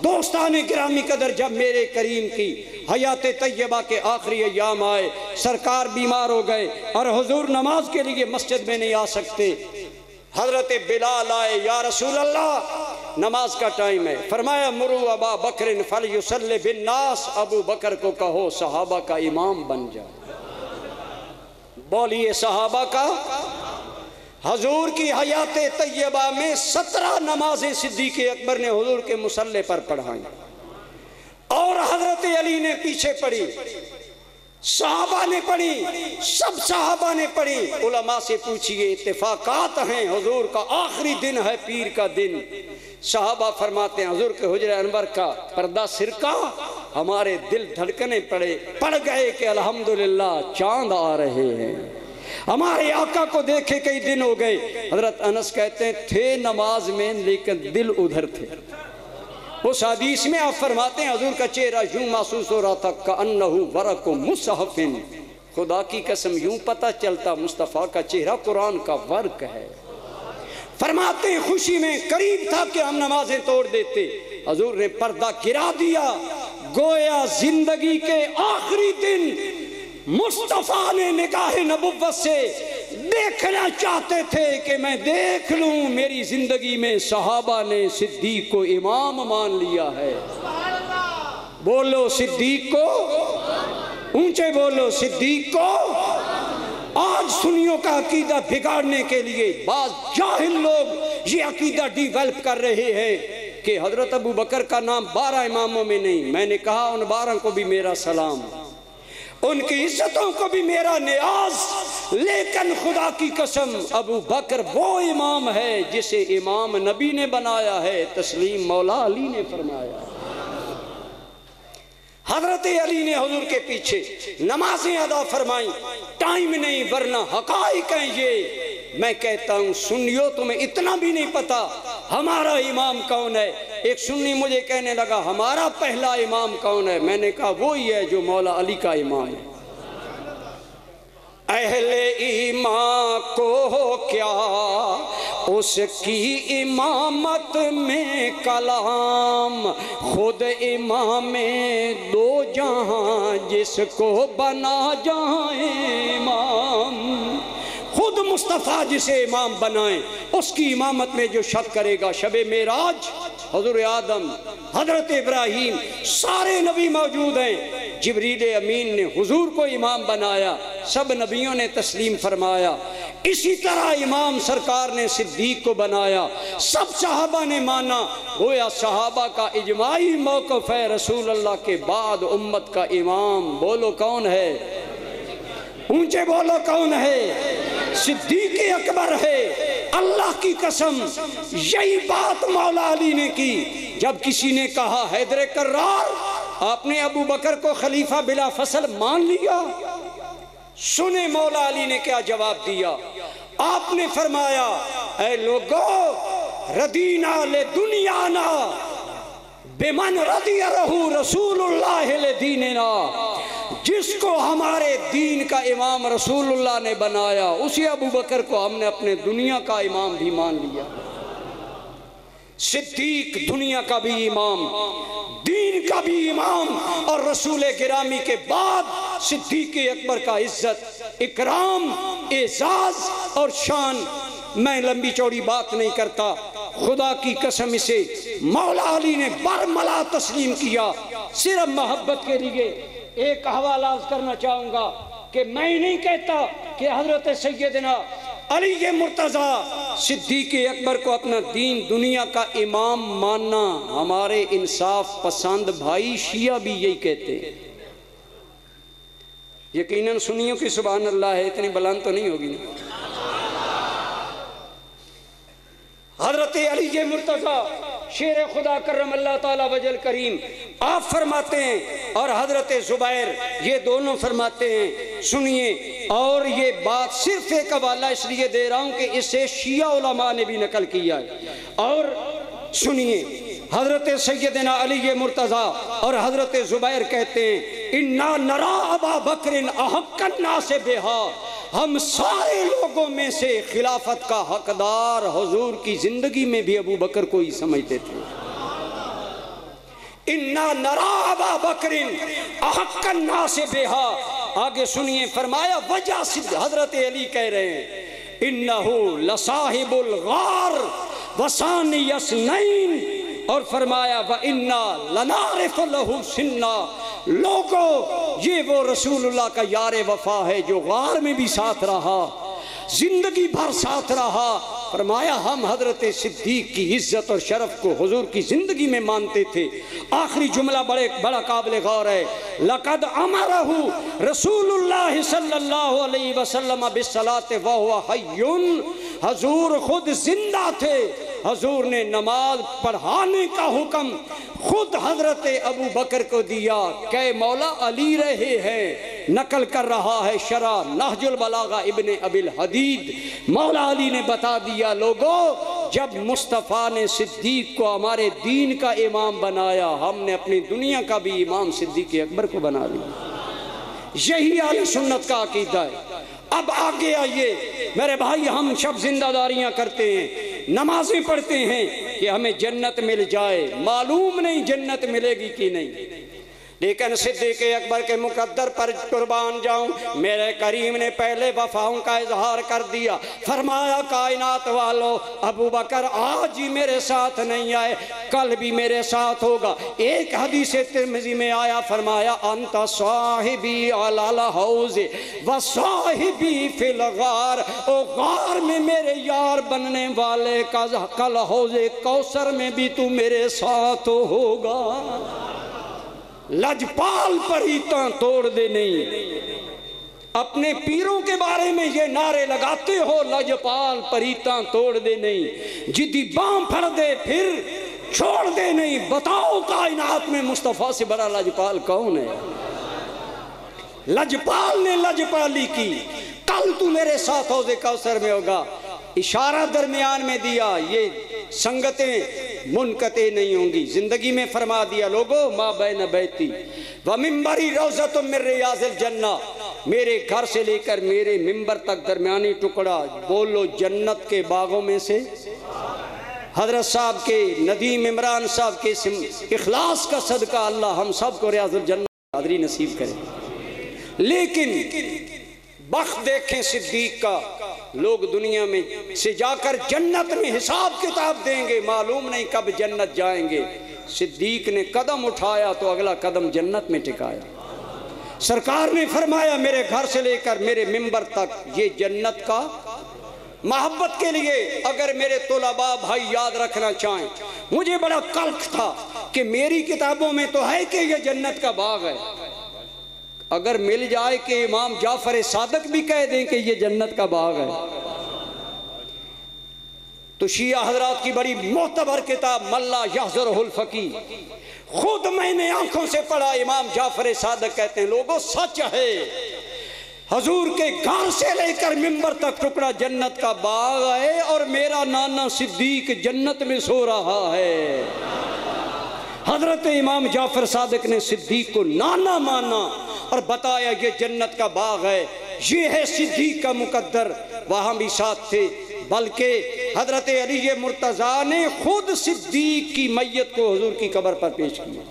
دوستان گرامی قدر، جب میرے کریم کی حیات طیبہ کے آخری ایام آئے، سرکار بیمار ہو گئے اور حضور نماز کے لیے مسجد میں نہیں آ سکتے، حضرت بلال آئے، یا رسول اللہ نماز کا ٹائم ہے۔ فرمایا مرو ابا بکر فلیصلی بالناس، ابو بکر کو کہو صحابہ کا امام بن جائے۔ بولیے صحابہ کا۔ حضور کی حیات طیبہ میں 17 نمازیں صدیق اکبر نے حضور کے مصلی پر پڑھائیں، اور حضرت علی نے پیچھے پڑھی، صحابہ نے پڑھی، سب صحابہ نے پڑھی۔ علماء سے پوچھئے، اتفاقات ہیں، حضور کا آخری دن ہے، پیر کا دن۔ صحابہ فرماتے ہیں حضور کے حجرہ انور کا پردہ سرکا، ہمارے دل دھڑکنے پڑ گئے کہ الحمدللہ چاند آ رہے ہیں، ہمارے آقا کو دیکھے کئی دن ہو گئے۔ حضرت انس کہتے ہیں تھے نماز میں لیکن دل ادھر تھے۔ اس حدیث میں آپ فرماتے ہیں حضور کا چہرہ یوں محسوس ہو رہا تھا کأنہ ورق مصحف، خدا کی قسم یوں پتہ چلتا مصطفیٰ کا چہرہ قرآن کا ورق ہے۔ فرماتے ہیں خوشی میں قریب تھا کہ ہم نمازیں توڑ دیتے، حضور نے پردہ گرا دیا، گویا زندگی کے آخری دن مصطفیٰ نے نگاہ نبوت سے دیکھنا چاہتے تھے کہ میں دیکھ لوں میری زندگی میں صحابہ نے صدیق کو امام مان لیا ہے. بولو صدیق کو، اونچے بولو صدیق کو. آج سنیوں کا عقیدہ بگاڑنے کے لیے بعض جاہل لوگ یہ عقیدہ ڈیولپ کر رہے ہیں کہ حضرت ابو بکر کا نام 12 اماموں میں نہیں. میں نے کہا ان 12 کو بھی میرا سلام، ان کی عزتوں کو بھی میرا نیاز، لیکن خدا کی قسم ابو بکر وہ امام ہے جسے امام نبی نے بنایا ہے، تسلیم مولا علی نے فرمایا. حضرت علی نے حضور کے پیچھے نمازیں ادا فرمائیں. ٹائم نہیں ورنہ حقائق ہیں یہ. میں کہتا ہوں سنیو تمہیں اتنا بھی نہیں پتا ہمارا امام کون ہے. ایک سنی مجھے کہنے لگا ہمارا پہلا امام کون ہے. میں نے کہا وہی ہے جو مولا علی کا امام ہے. اہل ایمان کو ہو کیا اس کی امامت میں کلام، خود امام دو جہاں جس کو بنا جہاں امام. خود مصطفیٰ جسے امام بنائیں اس کی امامت میں جو شک کرے گا. شب معراج حضور آدم، حضرت ابراہیم، سارے نبی موجود ہیں. جبریل امین نے حضور کو امام بنایا، سب نبیوں نے تسلیم فرمایا. اسی طرح امام سرکار نے صدیق کو بنایا، سب صحابہ نے مانا. گویا صحابہ کا اجماعی موقف ہے رسول اللہ کے بعد امت کا امام. بولو کون ہے؟ اونچے بولو کون ہے؟ صدیق اکبر ہے. اللہ کی قسم یہی بات مولا علی نے کی. جب کسی نے کہا حیدر کرار آپ نے ابو بکر کو خلیفہ بلا فصل مان لیا، سنے مولا علی نے کیا جواب دیا. آپ نے فرمایا اے لوگو ردینا لدنیانا بمن رضی رہو رسول اللہ لدیننا. جس کو ہمارے دین کا امام رسول اللہ نے بنایا اسی ابو بکر کو ہم نے اپنے دنیا کا امام بھی مان لیا. صدیق دنیا کا بھی امام، دین کا بھی امام، اور رسول گرامی کے بعد صدیق اکبر کا عزت، اکرام، اعزاز اور شان. میں لمبی چوڑی بات نہیں کرتا، خدا کی قسم اسے مولا علی نے برملا تسلیم کیا. صرف محبت کے لیے ایک حوالہ کرنا چاہوں گا کہ میں نہیں کہتا کہ حضرت سیدنا علی مرتضیٰ صدیق اکبر کو اپنا دین دنیا کا امام ماننا. ہمارے انصاف پسند بھائی شیعہ بھی یہی کہتے ہیں. یقیناً سنیوں کی سبحان اللہ ہے، اتنی بلند تو نہیں ہوگی نا. حضرت علی مرتضیٰ شیر خدا کرم اللہ تعالیٰ وجل کریم آپ فرماتے ہیں اور حضرت زبیر یہ دونوں فرماتے ہیں. سنیے، اور یہ بات صرف ایک حوالہ اس لیے دے رہا ہوں کہ اسے شیعہ علماء نے بھی نقل کیا ہے. اور سنیے، حضرت سیدنا علی مرتضیٰ اور حضرت زبیر کہتے ہیں اِنَّا نَرَا أَبَا بَكْرٍ أَحَقَّ النَّاسِ بِهَا. ہم سارے لوگوں میں سے خلافت کا حقدار حضور کی زندگی میں بھی ابو بکر کو ہی سمجھتے تھے. اِنَّا نَرَا أَبَا بَكْرٍ أَحَقَّ النَّاسِ بِهَا. آگے سنیے، فرمایا وجہ حضرت علی کہہ رہے ہیں اِنَّهُ لَصَاحِبُ الْغَارِ وَثَانِيَ اثْنَيْنِ. اور فرمایا وَإِنَّا لَنَعْرِفُ لَهُ سِنًّا. لوگو یہ وہ رسول اللہ کا یار وفا ہے جو غار میں بھی ساتھ رہا، زندگی بھر ساتھ رہا. فرمایا ہم حضرت صدیق کی عزت اور شرف کو حضور کی زندگی میں مانتے تھے. آخری جملہ بڑا قابل غور ہے. لقد امرہ رسول اللہ صلی اللہ علیہ وسلم بالصلاۃ وہو حی. حضور خود زندہ تھے، حضور نے نماز پڑھانے کا حکم خود حضرت ابو بکر کو دیا. کہ مولا علی رہے ہیں، نقل کر رہا ہے شرح نہج البلاغہ ابن ابی الحدید. مولا علی نے بتا دیا لوگو جب مصطفیٰ نے صدیق کو ہمارے دین کا امام بنایا ہم نے اپنی دنیا کا بھی امام صدیق اکبر کو بنا لیا. یہی اہل سنت کا عقیدہ ہے. اب آگے آئیے میرے بھائی، ہم شب زندہ داریاں کرتے ہیں، نمازیں پڑھتے ہیں کہ ہمیں جنت مل جائے. معلوم نہیں جنت ملے گی کہ نہیں، لیکن صدیق اکبر کے مقدر پر قربان جاؤں، میرے کریم نے پہلے وفاؤں کا اظہار کر دیا، فرمایا کائنات والو ابو بکر آج ہی میرے ساتھ نہیں آئے، کل بھی میرے ساتھ ہوگا۔ ایک حدیث ترمذی میں آیا، فرمایا انت صاحبی علی الحوض و صاحبی فی الغار، او غار میں میرے یار بننے والے کا کل حوض کوثر میں بھی تو میرے ساتھ ہوگا۔ لجپال پریتاں توڑ دے نہیں، اپنے پیروں کے بارے میں یہ نعرے لگاتے ہو، لجپال پریتاں توڑ دے نہیں، جدی بام پھڑ دے پھر چھوڑ دے نہیں۔ بتاؤ کائنات میں مصطفیٰ سے بڑا لجپال کون ہے؟ لجپال نے لجپالی کی، کل تو میرے ساتھ حوض کوثر میں ہوگا۔ اشارہ درمیان میں دیا، یہ سنگتیں منقطع نہیں ہوں گی، زندگی میں فرما دیا لوگو ما بین بیتی و ممبری روضۃ من ریاض الجنہ، میرے گھر سے لے کر میرے ممبر تک درمیانی ٹکڑا، بولو جنت کے باغوں میں سے۔ حضرت صاحب کے ندیم عمران صاحب کے اخلاص کا صدقہ اللہ ہم سب کو ریاض الجنہ حاضری نصیب کرے۔ لیکن بخت دیکھیں صدیق کا، لوگ دنیا میں سے جا کر جنت میں حساب کتاب دیں گے، معلوم نہیں کب جنت جائیں گے۔ صدیق نے قدم اٹھایا تو اگلا قدم جنت میں ٹکایا۔ سرکار نے فرمایا میرے گھر سے لے کر میرے ممبر تک یہ جنت کا محبت کے لیے اگر میرے طلباء بھائی یاد رکھنا چاہیں، مجھے بڑا کلک تھا کہ میری کتابوں میں تو ہے کہ یہ جنت کا باغ ہے، اگر مل جائے کہ امام جعفر صادق بھی کہہ دیں کہ یہ جنت کا باغ ہے تو شیعہ حضرات کی بڑی معتبر کتاب ملا یحضرہ الفقی، خود میں نے آنکھوں سے پڑھا، امام جعفر صادق کہتے ہیں لوگوں سچ ہے، حضور کے گھر سے لے کر ممبر تک ٹکڑا جنت کا باغ ہے، اور میرا نانا صدیق جنت میں سو رہا ہے۔ حضرت امام جعفر صادق نے صدیق کو نانا مانا اور بتایا یہ جنت کا باغ ہے، یہ ہے صدیق کا مقدر۔ وہاں بھی ساتھ تھے، بلکہ حضرت علی مرتضیٰ نے خود صدیق کی میت کو حضور کی قبر پر پیش کیا۔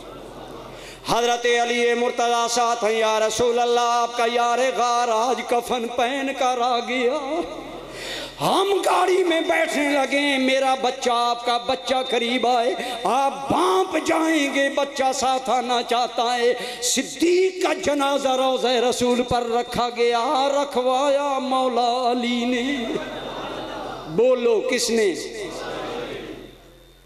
حضرت علی مرتضیٰ ساتھ ہیں، یا رسول اللہ آپ کا یار غار آج کفن پہن کر آ گیا، ہم گاڑی میں بیٹھنے لگے، میرا بچہ آپ کا بچہ قریب آئے، آپ بانپ جائیں گے، بچہ ساتھ آنا چاہتا ہے۔ صدیق کا جنازہ روضہ رسول پر رکھا گیا، رکھوایا مولا علی نے۔ بولو کس نے؟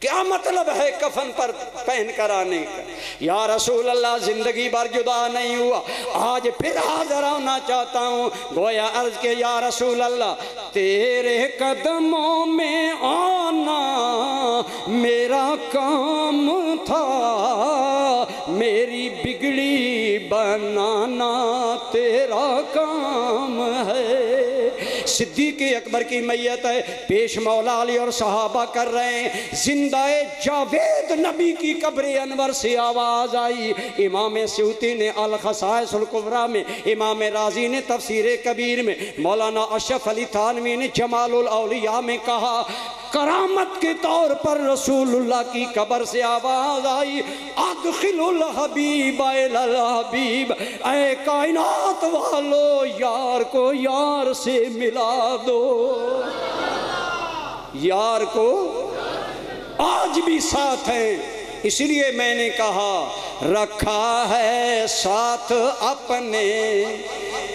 کیا مطلب ہے کفن پر پہن کر آنے کا؟ یا رسول اللہ زندگی بھر جدا نہیں ہوا، آج پھر حاضر ہونا چاہتا ہوں۔ گویا عرض کے یا رسول اللہ تیرے قدموں میں آنا میرا کام تھا، میری بگڑی بنانا تیرا کام ہے۔ صدیق اکبر کی میت ہے، پیش مولا علی اور صحابہ کر رہے ہیں، زندہ جاوید نبی کی قبر انور سے آواز آئی۔ امام سیوطی نے الخصائص الکبریٰ میں، امام رازی نے تفسیر کبیر میں، مولانا اشرف علی تھانوی نے جمال الاولیاء میں کہا کرامت کے طور پر رسول اللہ کی قبر سے آواز آئی ادخل الحبیب الی الحبیب، اے کائنات والو یار کو یار سے ملا دو۔ یار کو آج بھی ساتھ ہیں، اس لیے میں نے کہا رکھا ہے ساتھ اپنے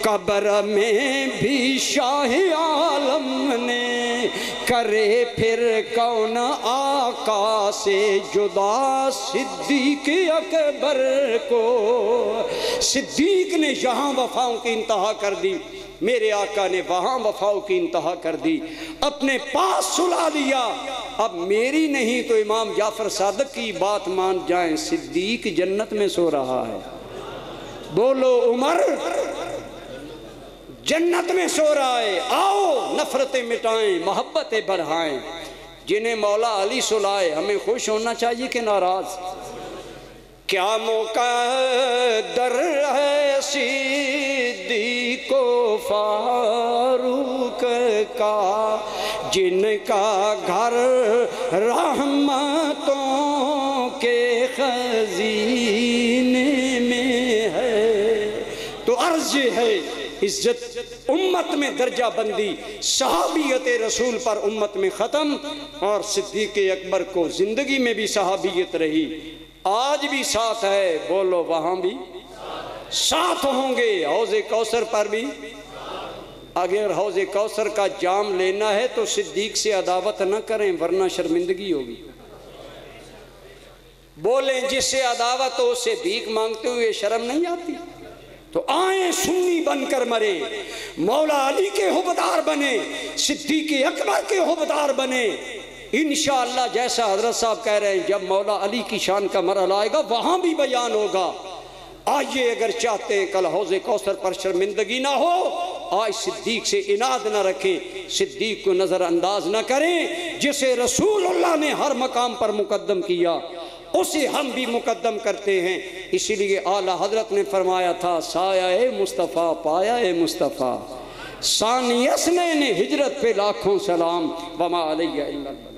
قبر میں بھی شاہ عالم نے، کرے پھر کون آقا سے جدا صدیق اکبر کو۔ صدیق نے یہاں وفاؤں کی انتہا کر دی، میرے آقا نے وہاں وفاؤں کی انتہا کر دی، اپنے پاس سلا لیا۔ اب میری نہیں تو امام جعفر صادق کی بات مان جائیں، صدیق جنت میں سو رہا ہے۔ بولو عمر جنت میں سو رہا ہے۔ آؤ نفرتیں مٹائیں، محبتیں بڑھائیں۔ جنہیں مولا علی سلائے ہمیں خوش ہونا چاہیے کہ ناراض؟ کیا مقدر ہے صدیق و فاروق کا، جن کا گھر رحمتوں کے خزینے میں عزت امت میں درجہ بندی، صحابیت رسول پر امت میں ختم، اور صدیق اکبر کو زندگی میں بھی صحابیت رہی، آج بھی ساتھ ہے، بولو وہاں بھی ساتھ ہوں گے، حوض کوثر پر بھی۔ اگر حوض کوثر کا جام لینا ہے تو صدیق سے عداوت نہ کریں ورنہ شرمندگی ہوگی۔ بولیں جس سے عداوت ہو اس سے بھیک مانگتے ہوئے شرم نہیں آتی؟ تو آئیں سنی بن کر مرے، مولا علی کے حبدار بنے، صدیق اکبر کے حبدار بنے، انشاءاللہ جیسا حضرت صاحب کہہ رہے ہیں جب مولا علی کی شان کا مرحلہ آئے گا وہاں بھی بیان ہوگا۔ آئیے اگر چاہتے ہیں کل حوض کوثر پر شرمندگی نہ ہو، آج صدیق سے عناد نہ رکھیں، صدیق کو نظر انداز نہ کریں، جسے رسول اللہ نے ہر مقام پر مقدم کیا اسے ہم بھی مقدم کرتے ہیں۔ اسی لیے اعلیٰ حضرت نے فرمایا تھا سایہ مصطفیٰ پایا اے مصطفیٰ، ثانی اثنین ہجرت پہ لاکھوں سلام، وما علیہ الا اللہ۔